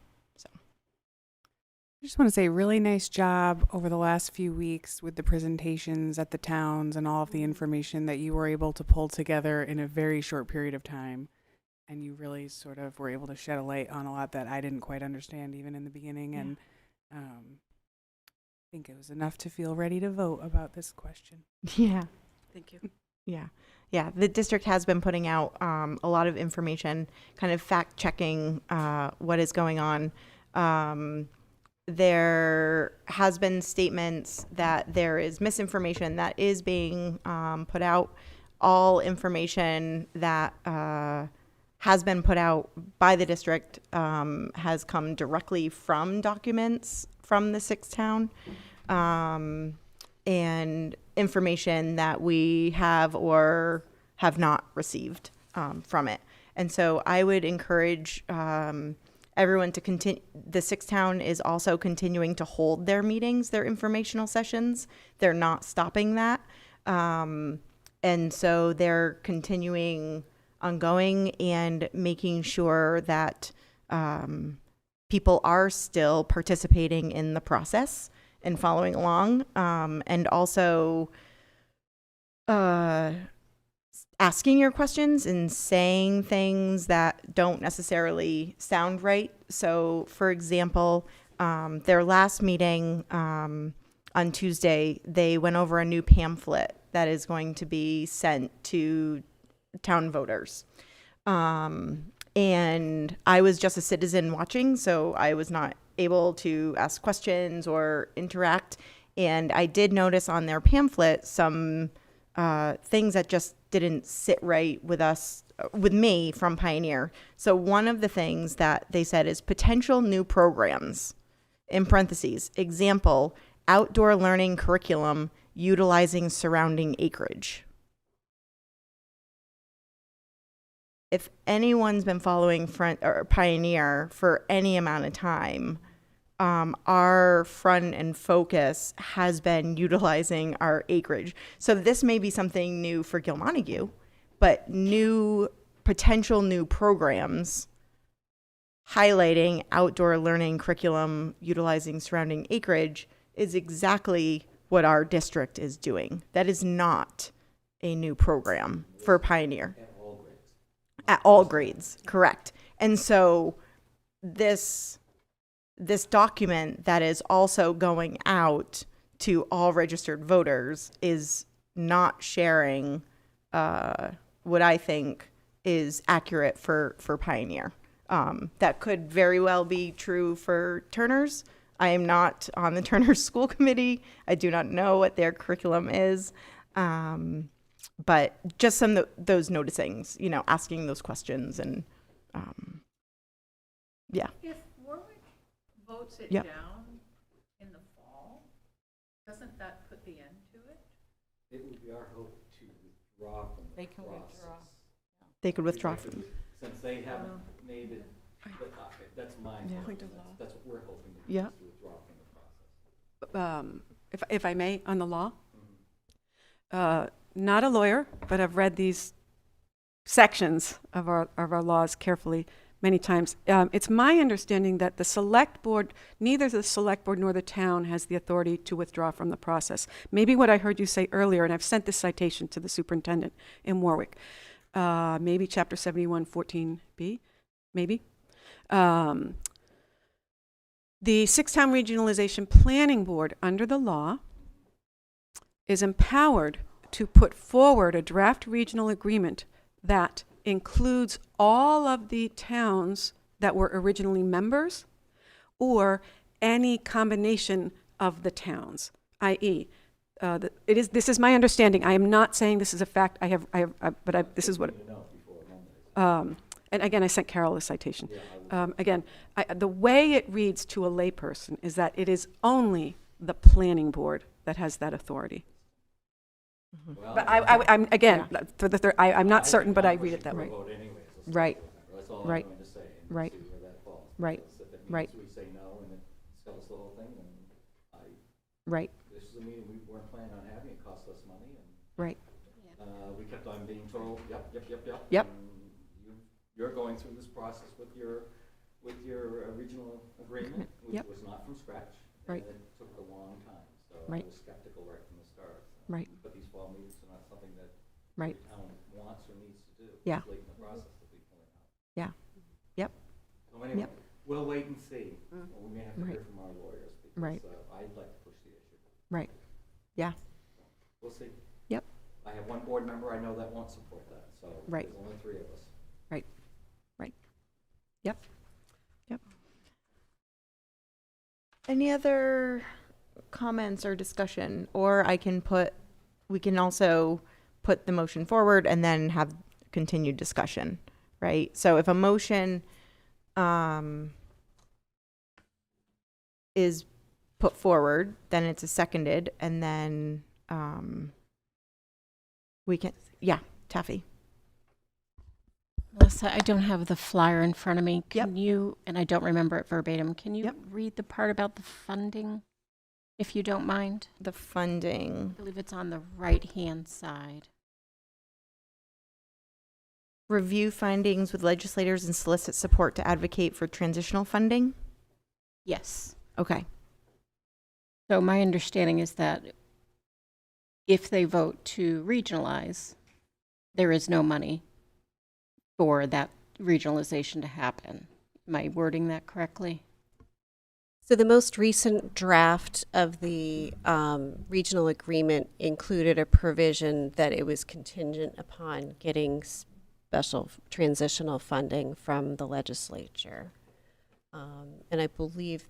I just want to say really nice job over the last few weeks with the presentations at the towns and all of the information that you were able to pull together in a very short period of time. And you really sort of were able to shed a light on a lot that I didn't quite understand even in the beginning. And I think it was enough to feel ready to vote about this question. Yeah. Thank you. Yeah. Yeah. The district has been putting out a lot of information, kind of fact checking what is going on. There has been statements that there is misinformation that is being put out. All information that has been put out by the district has come directly from documents from the 6th town, and information that we have or have not received from it. And so I would encourage everyone to continue. The 6th town is also continuing to hold their meetings, their informational sessions. They're not stopping that. And so they're continuing ongoing and making sure that people are still participating in the process and following along, and also asking your questions and saying things that don't necessarily sound right. So, for example, their last meeting on Tuesday, they went over a new pamphlet that is going to be sent to town voters. And I was just a citizen watching, so I was not able to ask questions or interact. And I did notice on their pamphlet some things that just didn't sit right with me from Pioneer. So one of the things that they said is potential new programs, in parentheses, example, outdoor learning curriculum utilizing surrounding acreage. If anyone's been following Pioneer for any amount of time, our front and focus has been utilizing our acreage. So this may be something new for Gilmontague, but potential new programs highlighting outdoor learning curriculum utilizing surrounding acreage is exactly what our district is doing. That is not a new program for Pioneer. At all grades, correct. And so this document that is also going out to all registered voters is not sharing what I think is accurate for Pioneer. That could very well be true for Turner's. I am not on the Turner's school committee. I do not know what their curriculum is. But just some of those noticings, asking those questions and, yeah. If Warwick votes it Yep. down in the fall, doesn't that put the end to it? It would be our hope to withdraw from the They can process. withdraw. They could withdraw from. Since they haven't made it, that's my, Yeah. that's what we're hoping to do, Yeah. is to withdraw from the process. If I may, on the law, not a lawyer, but I've read these sections of our laws carefully many times. It's my understanding that the select board, neither the select board nor the town has the authority to withdraw from the process. Maybe what I heard you say earlier, and I've sent this citation to the superintendent in Warwick, maybe Chapter 71, 14B, maybe. The Six-Town Regionalization Planning Board, under the law, is empowered to put forward a draft regional agreement that includes all of the towns that were originally members or any combination of the towns, i.e., this is my understanding. I am not saying this is a fact. This is what. And again, I sent Carol a citation. Again, the way it reads to a layperson is that it is only the planning board that has that authority. Well, But I'm again, for the I'm not certain, but I read it that way. Right. That's all Right. I'm going to say. And Right. see where that falls. Right. Because if it means Right. we say no and it sells the whole thing, then Right. this is a meeting we weren't planning on having. It cost us money, and Right. we kept on being told, yep. Yep. And you're going through this process with your regional agreement, which Yep. was not from scratch. Right. And it took a long time. So Right. I was skeptical right from the start. Right. But these fall meetings are not something that Right. the town wants or needs to do. Yeah. It's late in the process to be pulling out. Yeah. Yep. So anyway, Yep. we'll wait and see. We may have to hear Right. from our lawyers because Right. I'd like to push the issue. Right. Yeah. We'll see. Yep. I have one board member I know that won't support that, so Right. there's only 3 of us. Right. Right. Yep. Yep. Any other comments or discussion? Or we can also put the motion forward and then have continued discussion, right? So if a motion is put forward, then it's a seconded, and then we can, yeah, Taffy. Melissa, I don't have the flyer in front of me. Can you, and I don't remember it verbatim, can you read the part about the funding, if you don't mind? The funding. I believe it's on the right-hand side. Review findings with legislators and solicit support to advocate for transitional funding? Yes. Okay. So my understanding is that if they vote to regionalize, there is no money for that regionalization to happen. Am I wording that correctly? So the most recent draft of the regional agreement included a provision that it was contingent upon getting special transitional funding from the legislature. And I believe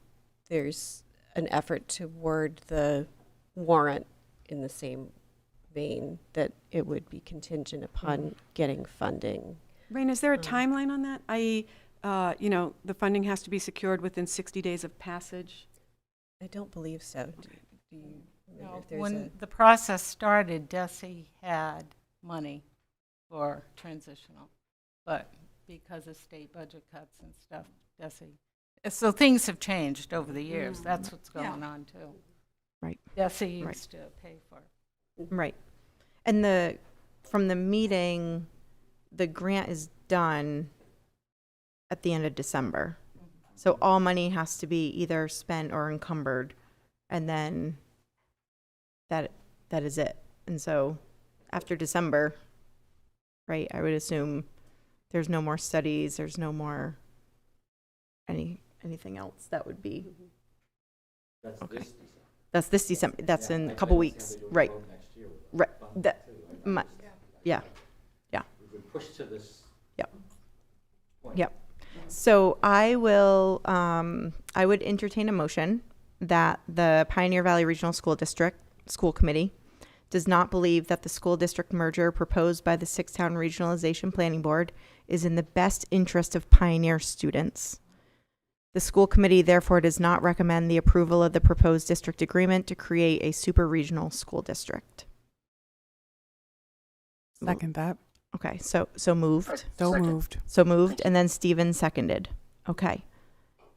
there's an effort to word the warrant in the same vein, that it would be contingent upon getting funding. Rain, is there a timeline on that? I.e., the funding has to be secured within 60 days of passage? I don't believe so. Do you remember No, if there's when the process started, DESE had money for transitional, but because of state budget cuts and stuff, DESE. So things have changed over the years. That's what's going on too. Right. DESE used to pay for it. Right. And from the meeting, the grant is done at the end of December. So all money has to be either spent or encumbered, and then that is it. And so after December, right, I would assume there's no more studies, there's no more anything else that would be. That's Okay. this December. That's this December. That's in a couple weeks. Right. Right. Yeah. Yeah. We've been pushed to this Yep. point. Yep. So I would entertain a motion that the Pioneer Valley Regional School District School Committee does not believe that the school district merger proposed by the Six-Town Regionalization Planning Board is in the best interest of Pioneer students. The school committee therefore does not recommend the approval of the proposed district agreement to create a super regional school district. Second that. Okay, so moved. So moved. So moved, and then Stephen seconded. Okay.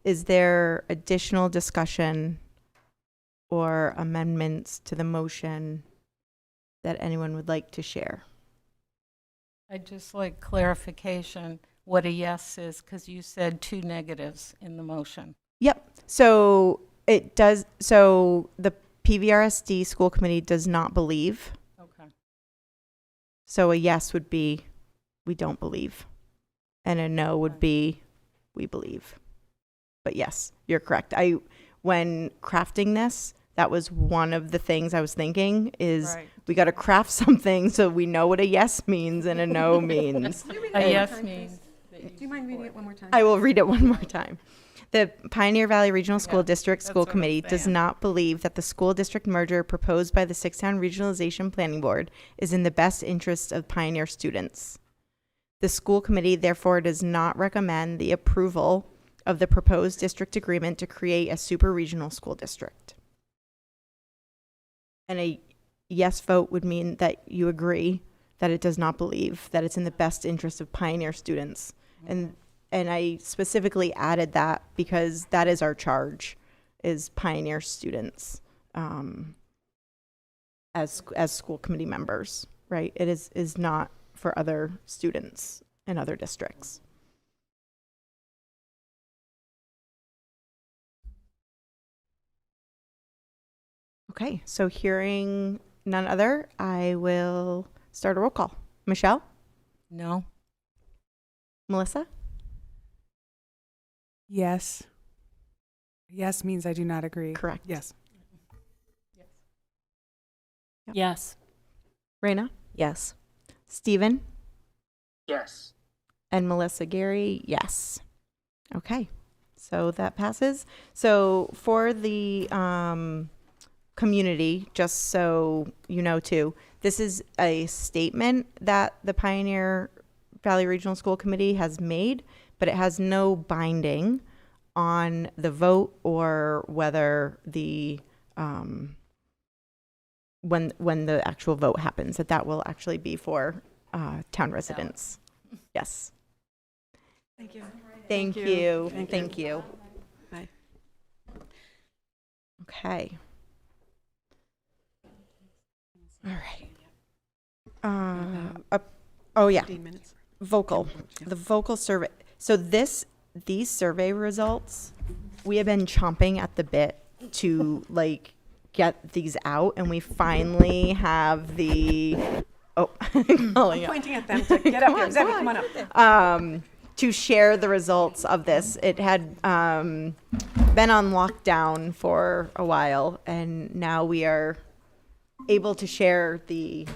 Is there additional discussion or amendments to the motion that anyone would like to share? I'd just like clarification what a yes is, because you said 2 negatives in the motion. Yep. So it does. So the PVRSD school committee does not believe. Okay. So a yes would be, we don't believe, and a no would be, we believe. But yes, you're correct. When crafting this, that was one of the things I was thinking is Right. we got to craft something so we know what a yes means and a no means. A yes means. Do you mind reading it one more time? I will read it one more time. The Pioneer Valley Regional School Yeah, District that's School what I'm Committee does saying. not believe that the school district merger proposed by the Six-Town Regionalization Planning Board is in the best interest of Pioneer students. The school committee therefore does not recommend the approval of the proposed district agreement to create a super regional school district. And a yes vote would mean that you agree that it does not believe that it's in the best interest of Pioneer students. And I specifically added that because that is our charge, is Pioneer students as school committee members, right? It is not for other students in other districts. Okay, so hearing none other, I will start a roll call. Michelle? No. Melissa? Yes. Yes means I do not agree. Correct. Yes. Yes. Raina? Yes. Stephen? Yes. And Melissa Gary, yes. Okay, so that passes. So for the community, just so you know too, this is a statement that the Pioneer Valley Regional School Committee has made, but it has no binding on the vote or whether the when the actual vote happens, that will actually be for town residents. Yes. Thank you. Thank you. you. Thank you. Thank you. Bye. Okay. All right. Oh yeah. 15 minutes. Vocal. The vocal survey. So these survey results, we have been chomping at the bit to like get these out, and we finally have the calling up. Pointing at them to get up here. Zebby, come on up. To share the results of this. It had been on lockdown for a while, and now we are able to share the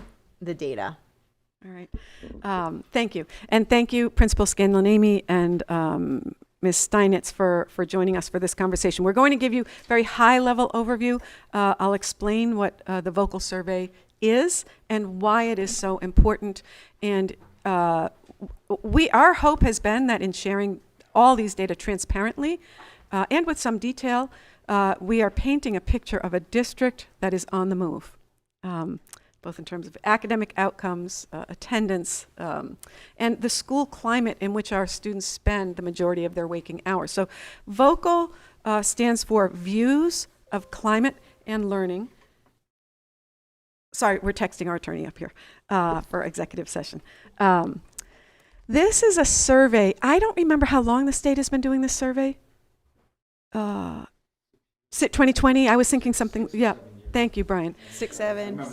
data. All right. Thank you. And thank you, Principal Scanlon-Amy and Ms. Steinitz for joining us for this conversation. We're going to give you a very high-level overview. I'll explain what the vocal survey is and why it is so important. And our hope has been that in sharing all these data transparently and with some detail, we are painting a picture of a district that is on the move, both in terms of academic outcomes, attendance, and the school climate in which our students spend the majority of their waking hours. So VOCAL stands for Views of Climate and Learning. Sorry, we're texting our attorney up here for executive session. This is a survey. I don't remember how long the state has been doing this survey. 2020, I was thinking something, yeah. Thank you, Brian. 6, 7.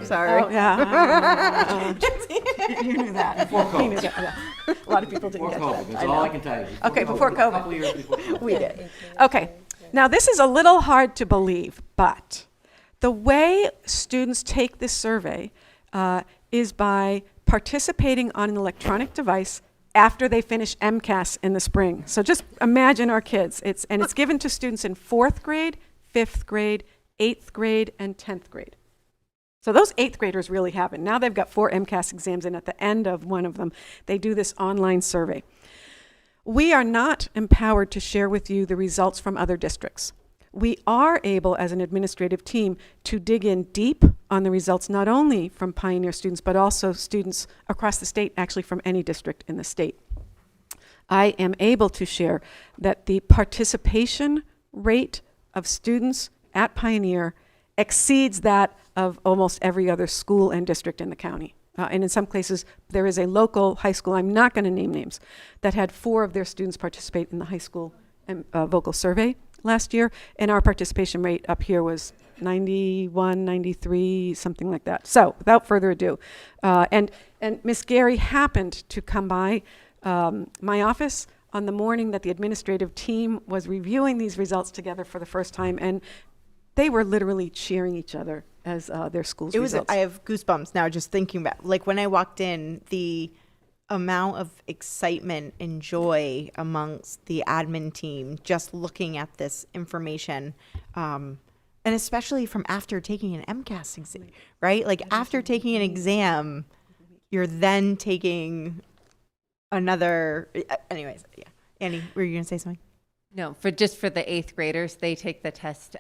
Sorry. Oh, yeah. You knew that. Before COVID. You knew that, yeah. A lot of people didn't Before get COVID, that. that's I all know. I can tell you. Okay, before A couple COVID. years before COVID. We did. Okay. Now, this is a little hard to believe, but the way students take this survey is by participating on an electronic device after they finish MCAS in the spring. So just imagine our kids. It's given to students in 4th grade, 5th grade, 8th grade, and 10th grade. So those 8th graders really have it. Now they've got 4 MCAS exams, and at the end of one of them, they do this online survey. We are not empowered to share with you the results from other districts. We are able, as an administrative team, to dig in deep on the results, not only from Pioneer students, but also students across the state, actually from any district in the state. I am able to share that the participation rate of students at Pioneer exceeds that of almost every other school and district in the county. And in some cases, there is a local high school, I'm not going to name names, that had 4 of their students participate in the high school vocal survey last year, and our participation rate up here was 91, 93, something like that. So, without further ado, and Miss Gary happened to come by my office on the morning that the administrative team was reviewing these results together for the first time, and they were literally cheering each other as their schools results. I have goosebumps now just thinking about, like, when I walked in, the amount of excitement and joy amongst the admin team just looking at this information, and especially from after taking an MCAS exam, right? Like, after taking an exam, you're then taking another, anyways, yeah. Annie, were you gonna say something? No, for the 8th graders, they take the test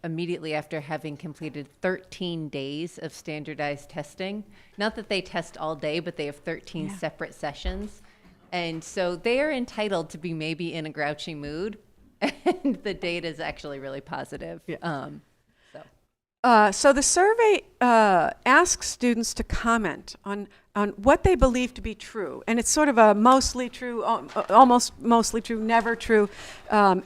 immediately after having completed 13 days of standardized testing. Not that they test all day, but they have 13 separate sessions. And so they are entitled to be maybe in a grouchy mood. And the data is actually really positive. So the survey asks students to comment on what they believe to be true. And it's sort of a mostly true, almost mostly true, never true,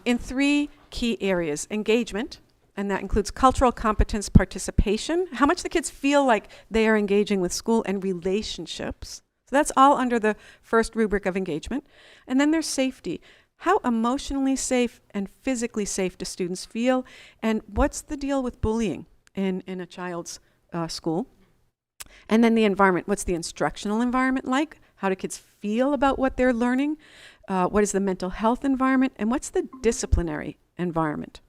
in 3 key areas. Engagement, and that includes cultural competence, participation, how much the kids feel like they are engaging with school, and relationships. So that's all under the first rubric of engagement. And then there's safety. How emotionally safe and physically safe do students feel? And what's the deal with bullying in a child's school? And then the environment. What's the instructional environment like? How do kids feel about what they're learning? What is the mental health environment? And what's the disciplinary environment?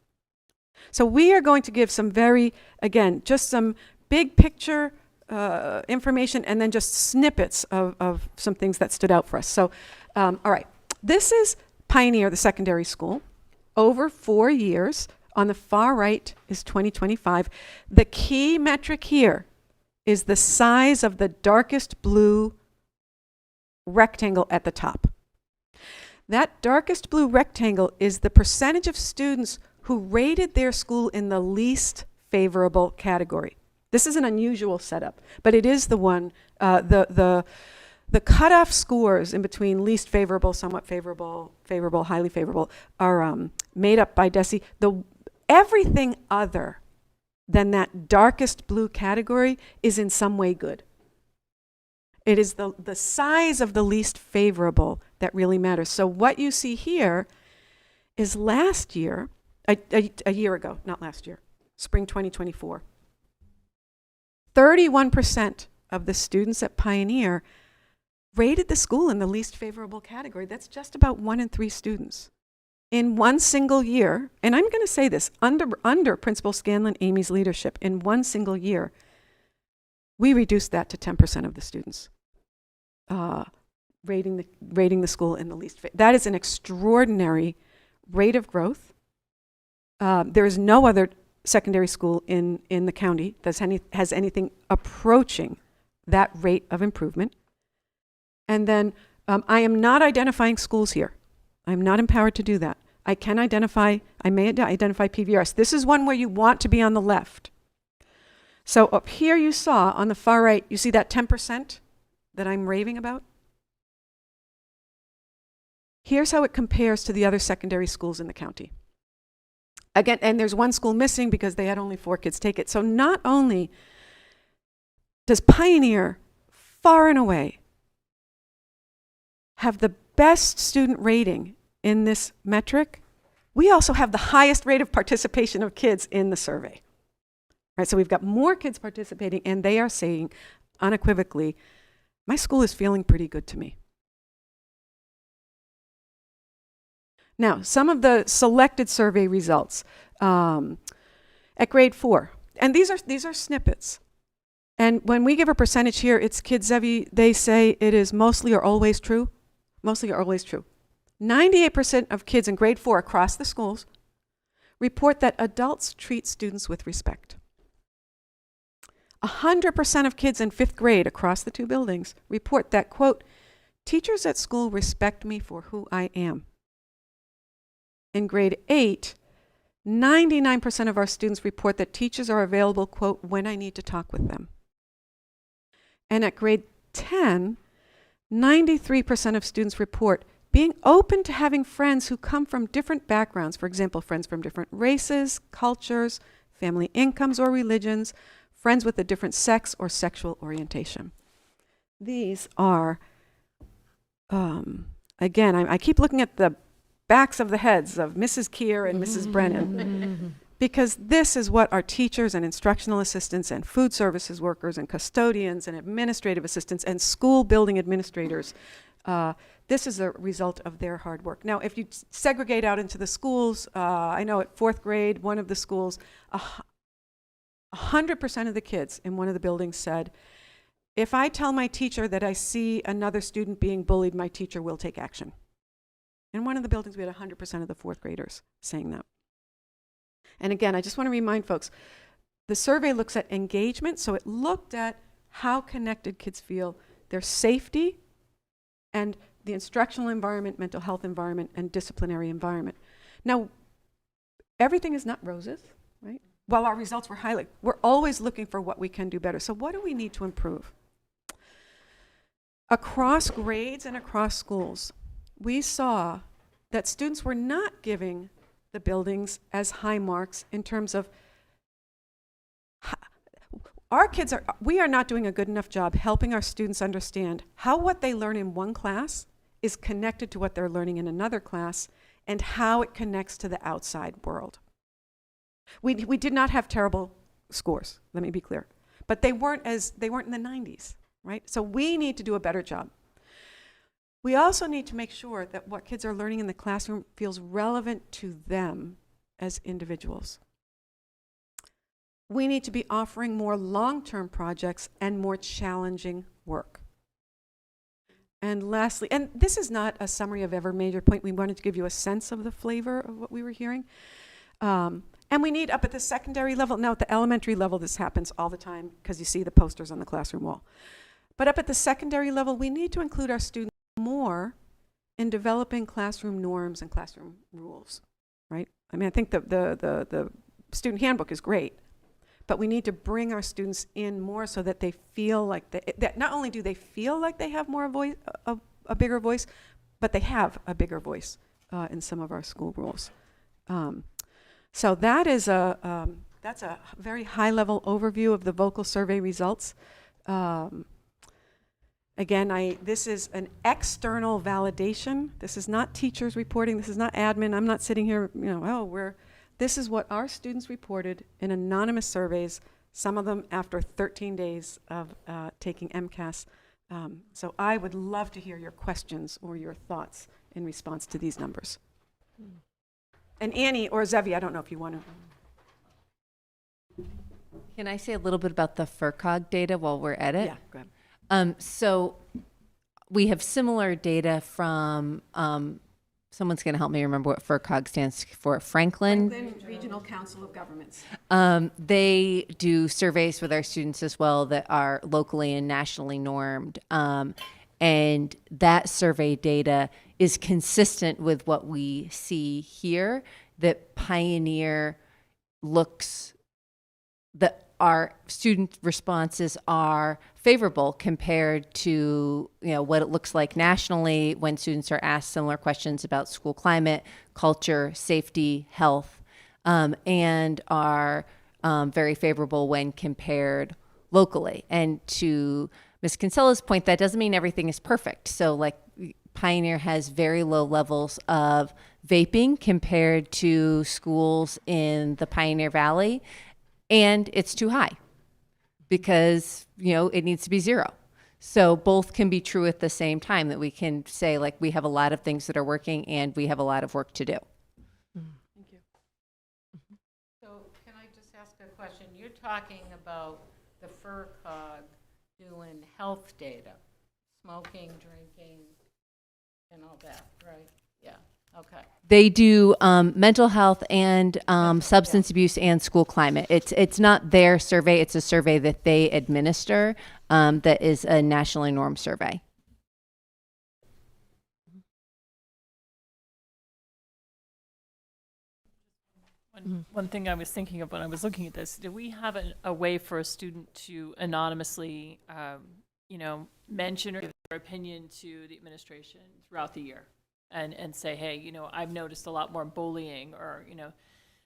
So we are going to give some just some big picture information, and then just snippets of some things that stood out for us. So, all right, this is Pioneer, the secondary school, over 4 years. On the far right is 2025. The key metric here is the size of the darkest blue rectangle at the top. That darkest blue rectangle is the percentage of students who rated their school in the least favorable category. This is an unusual setup, but it is the one, the cutoff scores in between least favorable, somewhat favorable, favorable, highly favorable are made up by DESE. Everything other than that darkest blue category is in some way good. It is the size of the least favorable that really matters. So what you see here is last year, a year ago, not last year, spring 2024, 31% of the students at Pioneer rated the school in the least favorable category. That's just about 1 in 3 students. In one single year, and I'm going to say this, under Principal Scanlon Amy's leadership, in one single year, we reduced that to 10% of the students rating the school in the least favorable. That is an extraordinary rate of growth. There is no other secondary school in the county that has anything approaching that rate of improvement. And then I am not identifying schools here. I'm not empowered to do that. I may identify PVRS. This is one where you want to be on the left. So up here you saw on the far right, you see that 10% that I'm raving about? Here's how it compares to the other secondary schools in the county. Again, and there's one school missing because they had only 4 kids take it. So not only does Pioneer far and away have the best student rating in this metric, we also have the highest rate of participation of kids in the survey. Right, so we've got more kids participating, and they are saying unequivocally, my school is feeling pretty good to me. Now, some of the selected survey results at grade 4, and these are snippets. And when we give a percentage here, it's kids, Zevi, they say it is mostly or always true. Mostly or always true. 98% of kids in grade 4 across the schools report that adults treat students with respect. 100% of kids in 5th grade across the 2 buildings report that, quote, teachers at school respect me for who I am. In grade 8, 99% of our students report that teachers are available, quote, when I need to talk with them. And at grade 10, 93% of students report being open to having friends who come from different backgrounds. For example, friends from different races, cultures, family incomes or religions, friends with a different sex or sexual orientation. These are again, I keep looking at the backs of the heads of Mrs. Keir and Mrs. Brennan, because this is what our teachers and instructional assistants and food services workers and custodians and administrative assistants and school building administrators, this is a result of their hard work. Now, if you segregate out into the schools, I know at 4th grade, one of the schools, 100% of the kids in one of the buildings said, if I tell my teacher that I see another student being bullied, my teacher will take action. In one of the buildings, we had 100% of the 4th graders saying that. And again, I just want to remind folks, the survey looks at engagement, so it looked at how connected kids feel, their safety, and the instructional environment, mental health environment, and disciplinary environment. Now, everything is not roses, right? While our results were highlighted, we're always looking for what we can do better. So what do we need to improve? Across grades and across schools, we saw that students were not giving the buildings as high marks in terms of we are not doing a good enough job helping our students understand how what they learn in one class is connected to what they're learning in another class and how it connects to the outside world. We did not have terrible scores, let me be clear, but they weren't in the 90s, right? So we need to do a better job. We also need to make sure that what kids are learning in the classroom feels relevant to them as individuals. We need to be offering more long-term projects and more challenging work. And lastly, and this is not a summary of every major point, we wanted to give you a sense of the flavor of what we were hearing. And we need up at the secondary level, now at the elementary level this happens all the time because you see the posters on the classroom wall. But up at the secondary level, we need to include our students more in developing classroom norms and classroom rules, right? I mean, I think the student handbook is great, but we need to bring our students in more so that they feel like that not only do they feel like they have more voice, a bigger voice, but they have a bigger voice in some of our school rules. So that is that's a very high-level overview of the vocal survey results. Again, this is an external validation. This is not teachers reporting. This is not admin. I'm not sitting here, this is what our students reported in anonymous surveys, some of them after 13 days of taking MCAS. So I would love to hear your questions or your thoughts in response to these numbers. And Annie or Zevi, I don't know if you want to. Can I say a little bit about the FERCOG data while we're at it? Yeah, go ahead. So we have similar data from, someone's going to help me remember what FERCOG stands for. Franklin Regional Council of Governments. They do surveys with our students as well that are locally and nationally normed. And that survey data is consistent with what we see here, that Pioneer looks, that our student responses are favorable compared to what it looks like nationally when students are asked similar questions about school climate, culture, safety, health, and are very favorable when compared locally. And to Ms. Kinsella's point, that doesn't mean everything is perfect. So like Pioneer has very low levels of vaping compared to schools in the Pioneer Valley, and it's too high because, it needs to be 0. So both can be true at the same time, that we can say like we have a lot of things that are working and we have a lot of work to do. Thank you. So can I just ask a question? You're talking about the FERCOG doing health data, smoking, drinking, and all that, right? Yeah, okay. They do mental health and substance abuse and school climate. It's not their survey, it's a survey that they administer that is a nationally normed survey. One thing I was thinking of when I was looking at this, do we have a way for a student to anonymously, mention or give their opinion to the administration throughout the year and say, hey, I've noticed a lot more bullying, or,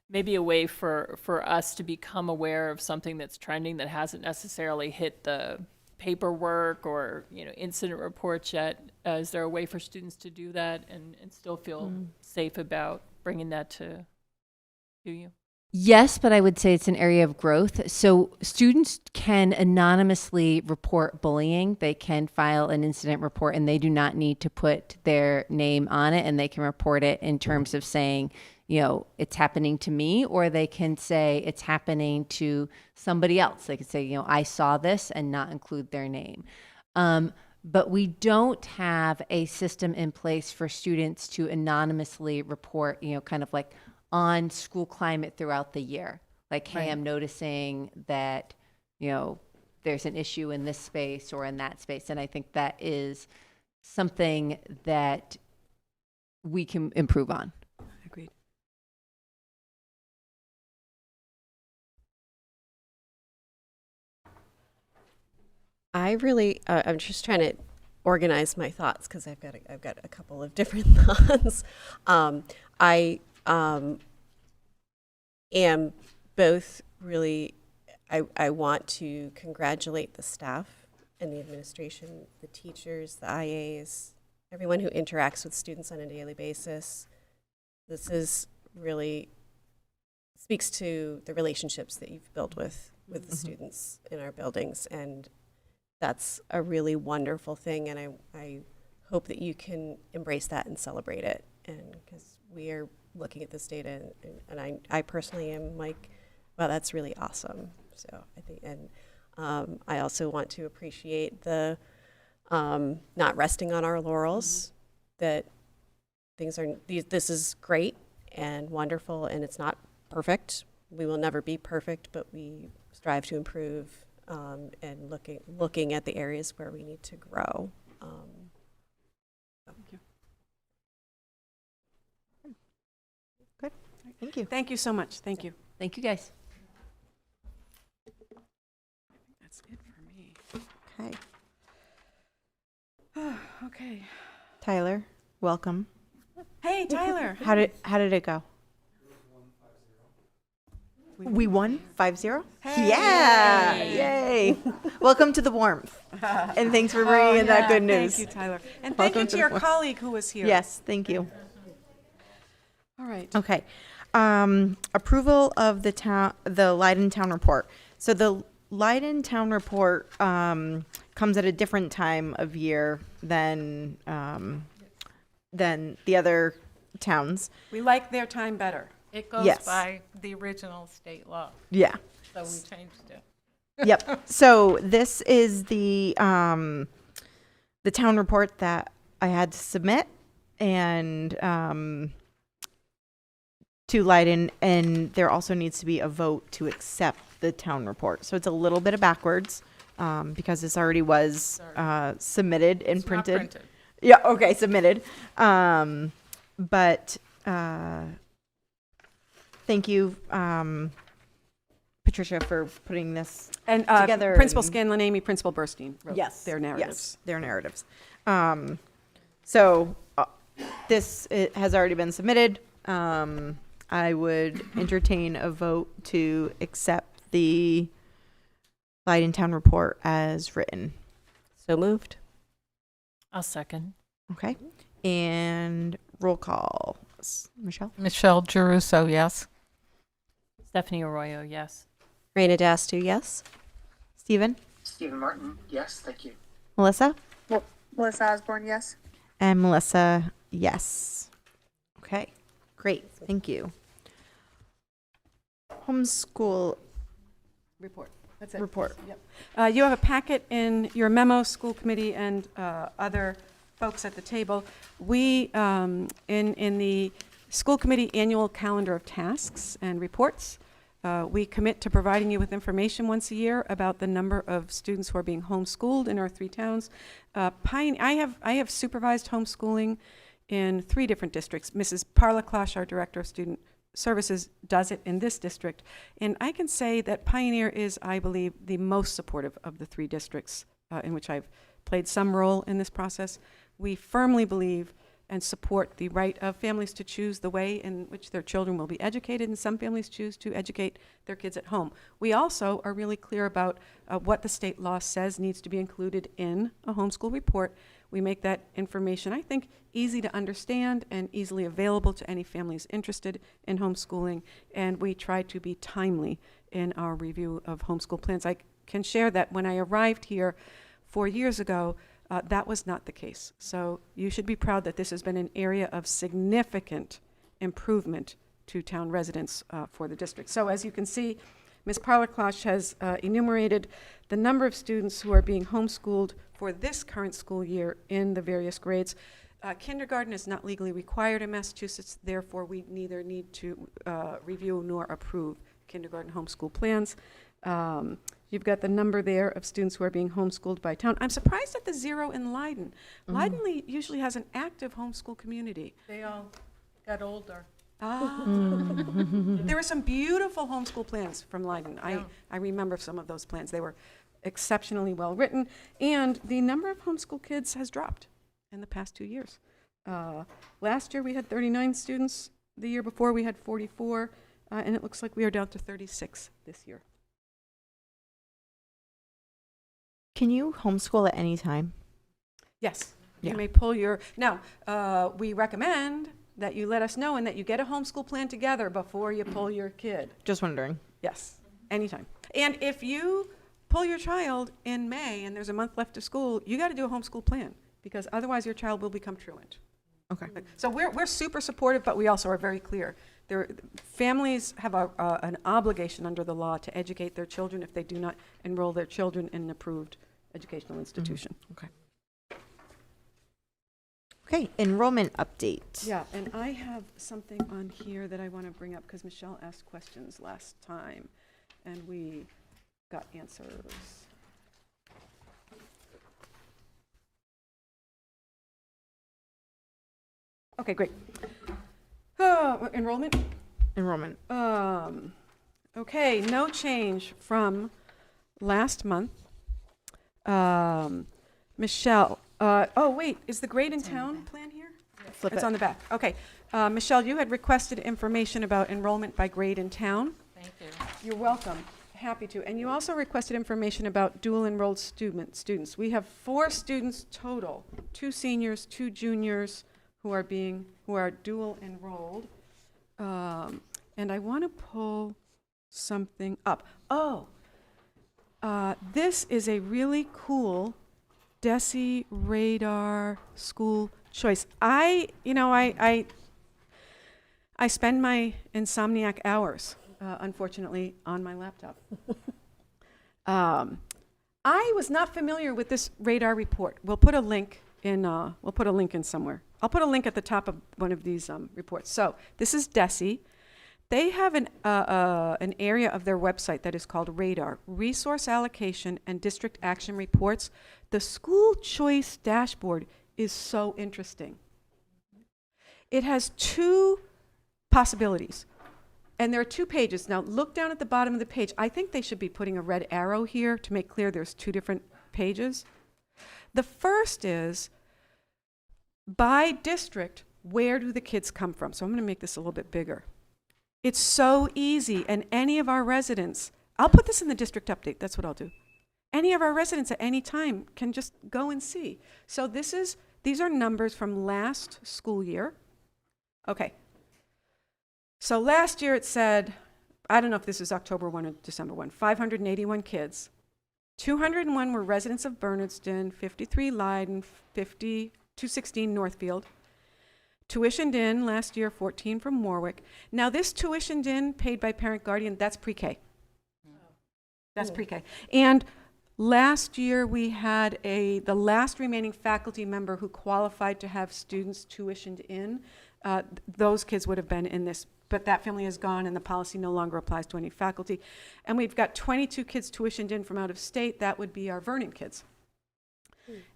maybe a way for us to become aware of something that's trending that hasn't necessarily hit the paperwork or, incident reports yet. Is there a way for students to do that and still feel safe about bringing that to you? Yes, but I would say it's an area of growth. So students can anonymously report bullying. They can file an incident report and they do not need to put their name on it, and they can report it in terms of saying, it's happening to me, or they can say it's happening to somebody else. They could say, I saw this and not include their name. But we don't have a system in place for students to anonymously report, kind of like on school climate throughout the year. Like, hey, I'm noticing that, there's an issue in this space or in that space. And I think that is something that we can improve on. Agreed. I'm just trying to organize my thoughts because I've got a couple of different thoughts. I am both really, I want to congratulate the staff and the administration, the teachers, the IAs, everyone who interacts with students on a daily basis. This is really speaks to the relationships that you've built with the students in our buildings, and that's a really wonderful thing, and I hope that you can embrace that and celebrate it, and because we are looking at this data, and I personally am like, wow, that's really awesome. So I think, and I also want to appreciate the not resting on our laurels, that this is great and wonderful, and it's not perfect. We will never be perfect, but we strive to improve, and looking at the areas where we need to grow. Thank you. Good. Thank you. Thank you so much. Thank you. Thank you, guys. That's it for me. Okay. Okay. Tyler, welcome. Hey, Tyler. How did it go? We won 5-0? Hey. Yeah! Yay! Welcome to the warmth. And thanks for bringing in that good news. Thank you, Tyler. And Welcome thank you to the your warmth. colleague who was here. Yes, thank you. All right. Okay. Approval of the Leiden Town Report. So the Leiden Town Report comes at a different time of year than the other towns. We like their time better. It goes Yes. by the original state law. Yeah. So we changed it. Yep. So this is the town report that I had to submit and to Leiden, and there also needs to be a vote to accept the town report. So it's a little bit of backwards because this already was submitted and It's not printed. printed. Yeah. Okay. Submitted. But thank you, Patricia, for putting this And together. Principal and- Scanlon, Amy, Principal Burstein wrote Yes, their narratives. Yes, their narratives. So this has already been submitted. I would entertain a vote to accept the Leiden Town Report as written. So moved. I'll second. Okay. And roll call. Michelle? Michelle Geruso, yes. Stephanie Arroyo, yes. Raina Dastu, yes. Stephen? Stephen Martin, yes, thank you. Melissa? Melissa Osborne, yes. And Melissa, yes. Okay, great. Thank you. Homeschool Report. That's it. report. Yep. You have a packet in your memo, school committee and other folks at the table. We, in the school committee annual calendar of tasks and reports, we commit to providing you with information once a year about the number of students who are being homeschooled in our 3 towns. I have supervised homeschooling in 3 different districts. Mrs. Parlaklash, our director of student services, does it in this district. And I can say that Pioneer is, I believe, the most supportive of the 3 districts in which I've played some role in this process. We firmly believe and support the right of families to choose the way in which their children will be educated, and some families choose to educate their kids at home. We also are really clear about what the state law says needs to be included in a homeschool report. We make that information, I think, easy to understand and easily available to any families interested in homeschooling, and we try to be timely in our review of homeschool plans. I can share that when I arrived here 4 years ago, that was not the case. So you should be proud that this has been an area of significant improvement to town residents for the district. So as you can see, Ms. Parlaclosh has enumerated the number of students who are being homeschooled for this current school year in the various grades. Kindergarten is not legally required in Massachusetts, therefore we neither need to review nor approve kindergarten homeschool plans. You've got the number there of students who are being homeschooled by town. I'm surprised at the 0 in Leiden. Leiden usually has an active homeschool community. They all got older. There were some beautiful homeschool plans from Leiden. I remember some of those plans. They were exceptionally well written, and the number of homeschool kids has dropped in the past 2 years. Last year we had 39 students. The year before we had 44, and it looks like we are down to 36 this year. Can you homeschool at any time? Yes, Yeah. you may pull your, now, we recommend that you let us know and that you get a homeschool plan together before you pull your kid. Just wondering. Yes, anytime. And if you pull your child in May and there's a month left of school, you got to do a homeschool plan, because otherwise your child will become truant. Okay. So we're super supportive, but we also are very clear. Families have an obligation under the law to educate their children if they do not enroll their children in an approved educational institution. Okay. Okay, enrollment update. Yeah, and I have something on here that I want to bring up because Michelle asked questions last time and we got answers. Okay, great. Enrollment? Enrollment. Okay, no change from last month. Michelle, oh wait, is the grade in town plan here? Flip It's it. on the back, okay. Michelle, you had requested information about enrollment by grade in town. Thank you. You're welcome, happy to. And you also requested information about dual enrolled students. We have 4 students total, 2 seniors, 2 juniors who are dual enrolled. And I want to pull something up. Oh, this is a really cool DESI radar school choice. I spend my insomniac hours, unfortunately, on my laptop. I was not familiar with this radar report. We'll put a link in somewhere. I'll put a link at the top of one of these reports. So this is DESI. They have an area of their website that is called Radar, Resource Allocation and District Action Reports. The school choice dashboard is so interesting. It has 2 possibilities, and there are 2 pages. Now look down at the bottom of the page. I think they should be putting a red arrow here to make clear there's 2 different pages. The first is, by district, where do the kids come from? So I'm going to make this a little bit bigger. It's so easy, and any of our residents, I'll put this in the district update, that's what I'll do. Any of our residents at any time can just go and see. So these are numbers from last school year. Okay. So last year it said, I don't know if this is October 1 or December 1, 581 kids. 201 were residents of Bernardston, 53 Leiden, 216 Northfield. Tuitioned in last year, 14 from Warwick. Now this tuitioned in, paid by parent guardian, that's pre-K. That's pre-K. And last year we had the last remaining faculty member who qualified to have students tuitioned in. Those kids would have been in this, but that family is gone and the policy no longer applies to any faculty. And we've got 22 kids tuitioned in from out of state. That would be our Vernon kids.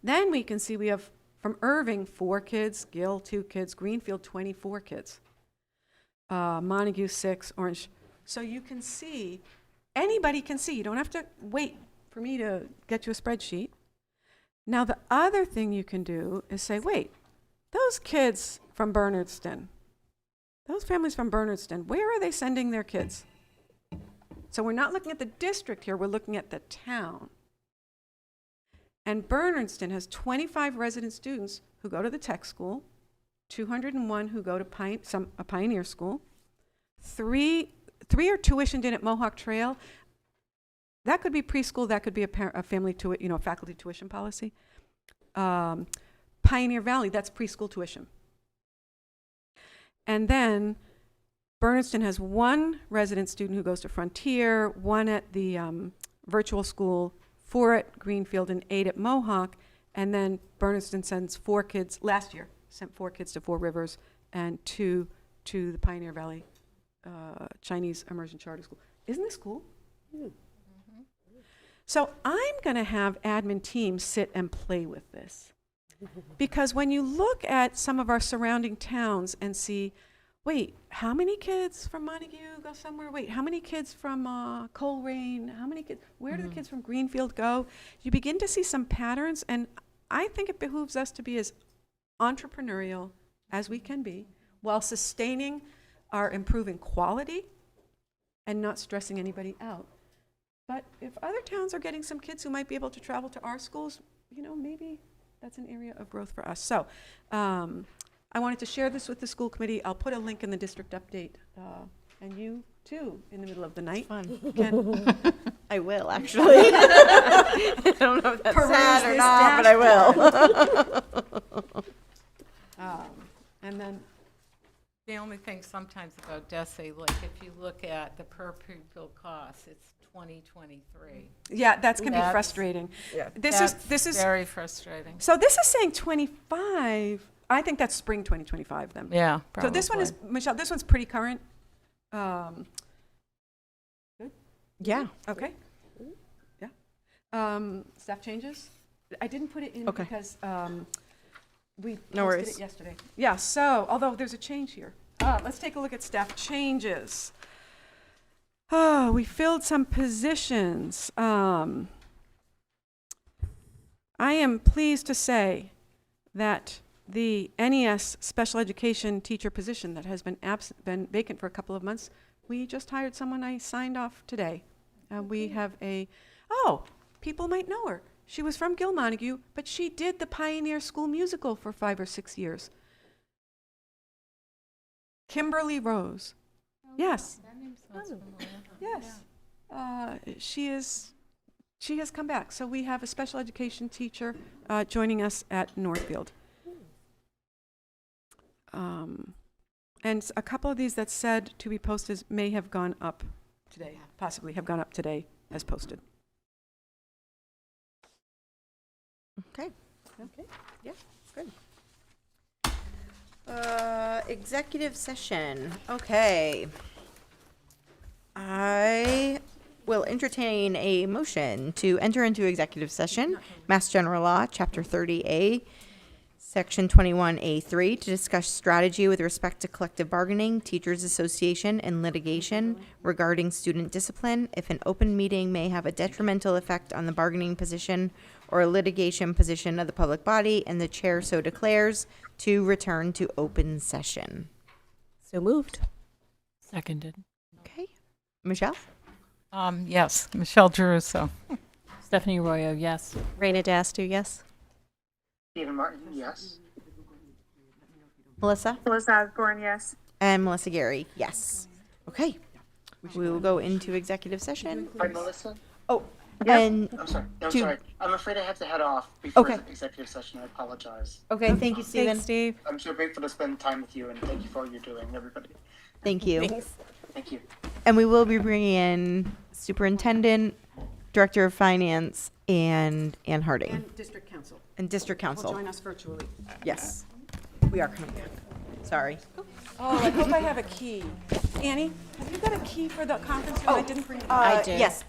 Then we can see we have from Irving, 4 kids, Gill, 2 kids, Greenfield, 24 kids, Montague, 6, Orange. So you can see, anybody can see. You don't have to wait for me to get you a spreadsheet. Now the other thing you can do is say, wait, those kids from Bernardston, those families from Bernardston, where are they sending their kids? So we're not looking at the district here, we're looking at the town. And Bernardston has 25 resident students who go to the tech school, 201 who go to a pioneer school, three are tuitioned in at Mohawk Trail. That could be preschool, that could be a family faculty tuition policy. Pioneer Valley, that's preschool tuition. And then Bernardston has one resident student who goes to Frontier, one at the virtual school, 4 at Greenfield, and 8 at Mohawk. And then Bernardston sends 4 kids, last year, sent 4 kids to Four Rivers and 2 to the Pioneer Valley Chinese Immersion Charter School. Isn't this cool? So I'm going to have admin teams sit and play with this. Because when you look at some of our surrounding towns and see, wait, how many kids from Montague go somewhere? Wait, how many kids from Coleraine? How many kids? Where do the kids from Greenfield go? You begin to see some patterns, and I think it behooves us to be as entrepreneurial as we can be while sustaining our improving quality and not stressing anybody out. But if other towns are getting some kids who might be able to travel to our schools, maybe that's an area of growth for us. So I wanted to share this with the school committee. I'll put a link in the district update. And you, too, in the middle of the night. Can I will, actually. I don't know if that's sad or not, but I will. And then The only thing sometimes about DESE, like if you look at the per pupil cost, it's 2023. yeah, that's going to be frustrating. Yeah, This is very frustrating. So this is saying 25. I think that's spring 2025 then. Yeah, So this one is, Michelle, this one's pretty current. Good? Yeah. Okay. Yeah. Staff changes? I didn't put it in because we posted it yesterday. Yeah, so, although there's a change here. Let's take a look at staff changes. Oh, we filled some positions. I am pleased to say that the NES special education teacher position that has been vacant for a couple of months, we just hired someone I signed off today. We have people might know her. She was from Gil Montague, but she did the Pioneer School musical for 5 or 6 years. Kimberly Rose. Yes. That name sounds familiar. Yes. She has come back. So we have a special education teacher joining us at Northfield. And a couple of these that said to be posted may have gone up today, possibly have gone up today as posted. Okay. Yeah, good. Executive session. Okay. I will entertain a motion to enter into executive session, Mass General Law, Chapter 30A, Section 21A3, to discuss strategy with respect to collective bargaining, teachers association, and litigation regarding student discipline if an open meeting may have a detrimental effect on the bargaining position or a litigation position of the public body, and the chair so declares, to return to open session. So moved. Seconded. Okay. Michelle? Yes, Michelle Geruso. Stephanie Arroyo, yes. Raina Dastu, yes. Stephen Martin, yes. Melissa? Melissa Osborne, yes. And Melissa Gary, yes. Okay. We will go into executive session. Hi, Melissa. Oh, Yeah. and I'm sorry. I'm to- sorry. I'm afraid I have to head off before Okay. the executive session. I apologize. okay, thank you, Stephen. Steve. I'm so grateful to spend time with you, and thank you for all you're doing, everybody. Thank you. Thank you. And we will be bringing in superintendent, director of finance, and Ann Harding, And district council and district will council. join us virtually. Yes, we are coming back. Sorry. Oh, I hope I have a key. Annie, have you got a key for the conference room? I didn't bring it. I do. Yes,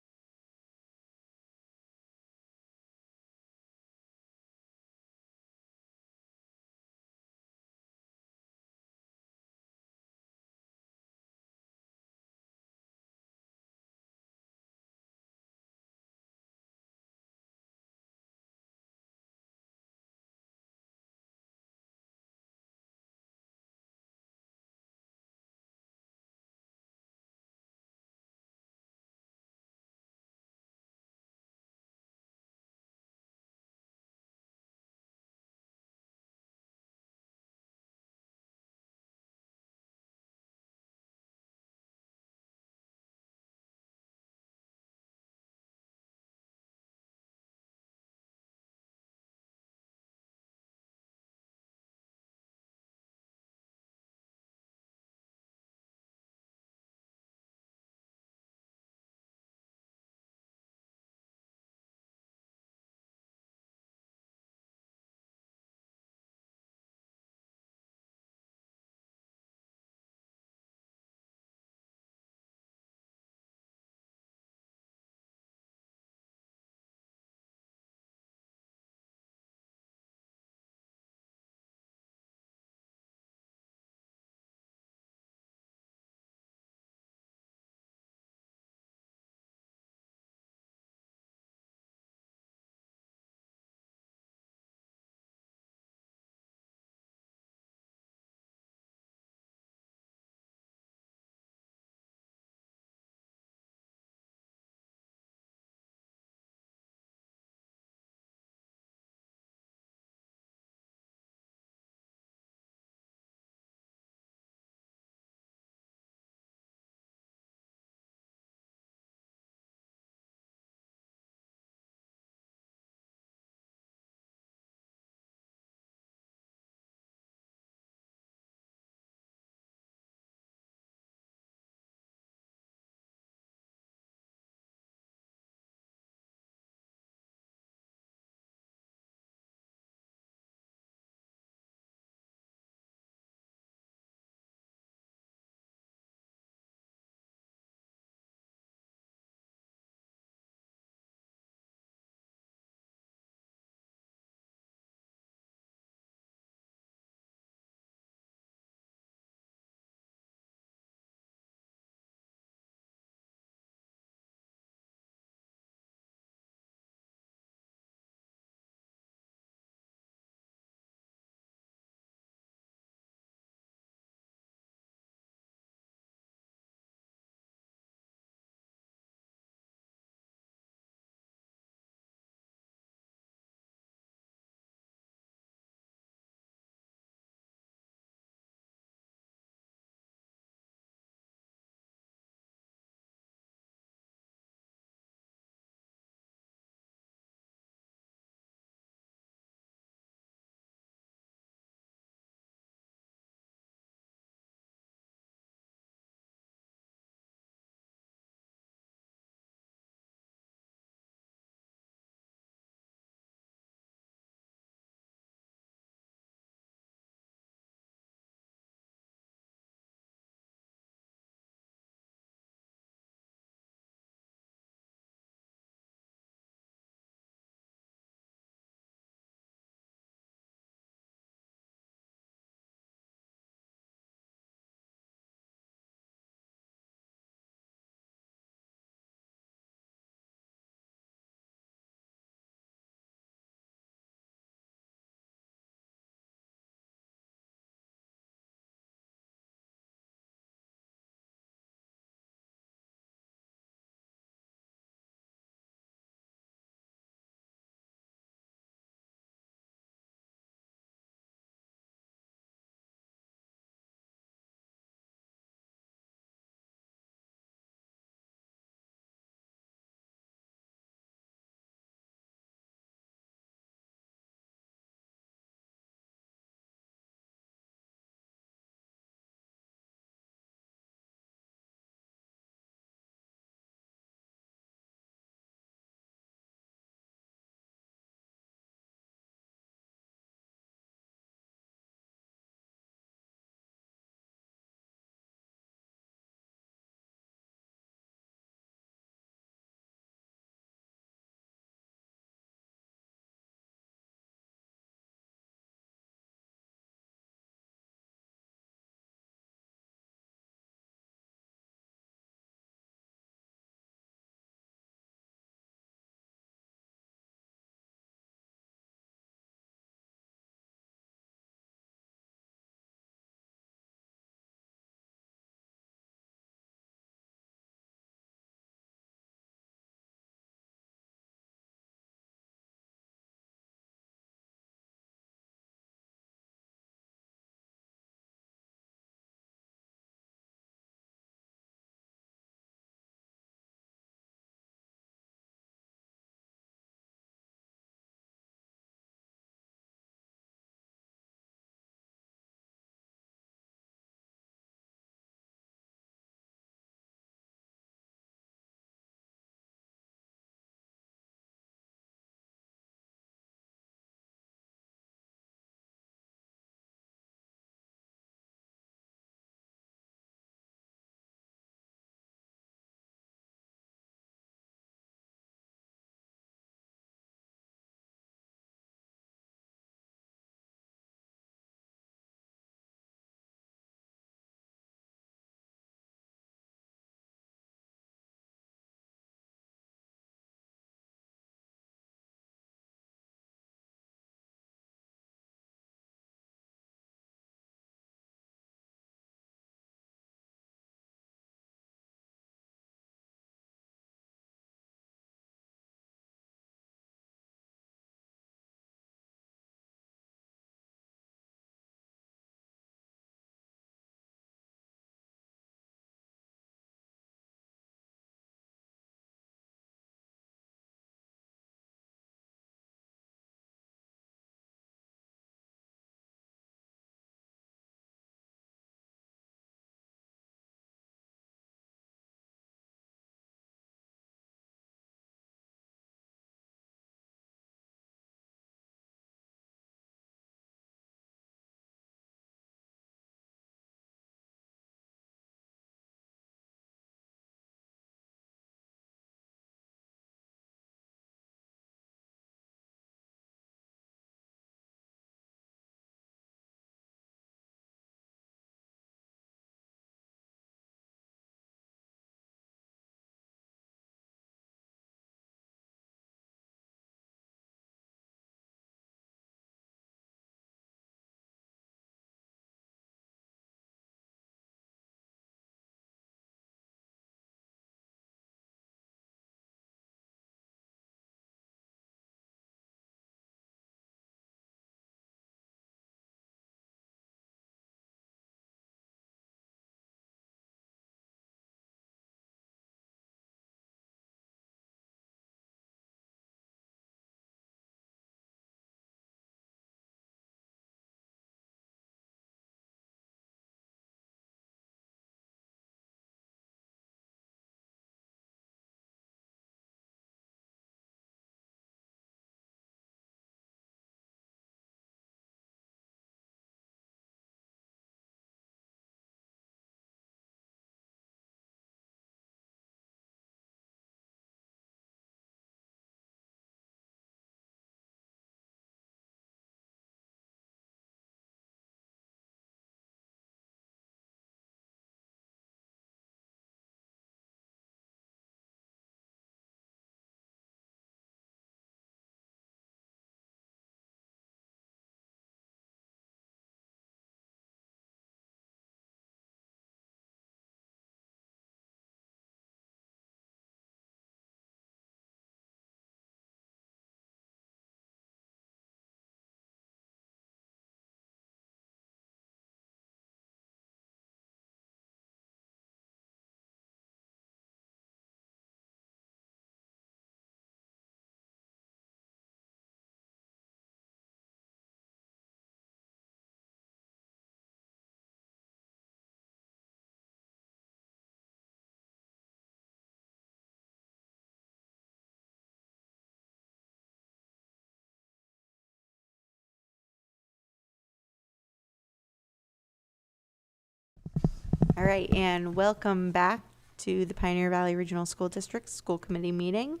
All right, and welcome back to the Pioneer Valley Regional School District School Committee meeting.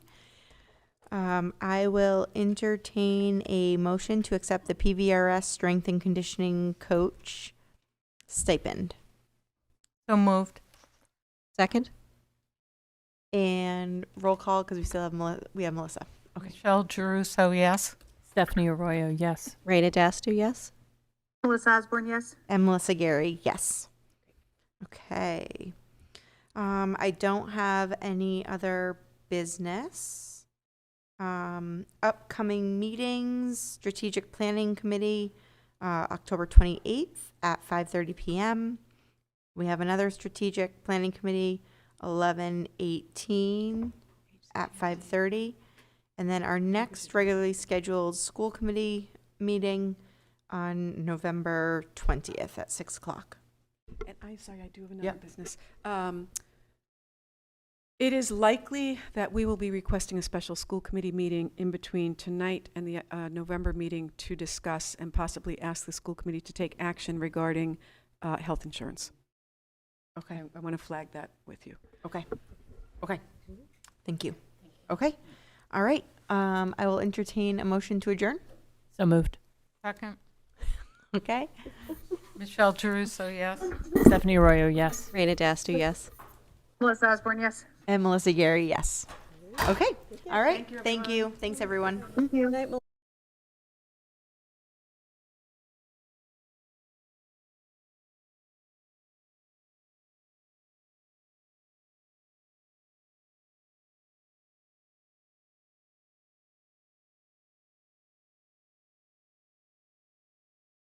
I will entertain a motion to accept the PVRS Strength and Conditioning Coach stipend. So moved. Second. And roll call, because we still have Melissa. Okay. Michelle Girousso, yes. Stephanie Arroyo, yes. Raina Dastu, yes. Melissa Osborne, yes. And Melissa Gary, yes. Okay. I don't have any other business. Upcoming meetings, Strategic Planning Committee, October 28th at 5:30 p.m. We have another Strategic Planning Committee, 11/18 at 5:30. And then our next regularly scheduled school committee meeting on November 20th at 6 o'clock. And I'm sorry, I do have another business. It is likely that we will be requesting a special school committee meeting in between tonight and the November meeting to discuss and possibly ask the school committee to take action regarding health insurance. Okay. I want to flag that with you. Okay. Okay. Thank you. Okay. All right. I will entertain a motion to adjourn. So moved. Second. Okay. Michelle Girousso, yes. Stephanie Arroyo, yes. Raina Dastu, yes. Melissa Osborne, yes. And Melissa Gary, yes. Okay. All right. Thank you. Thanks, everyone. Thank you. Good night,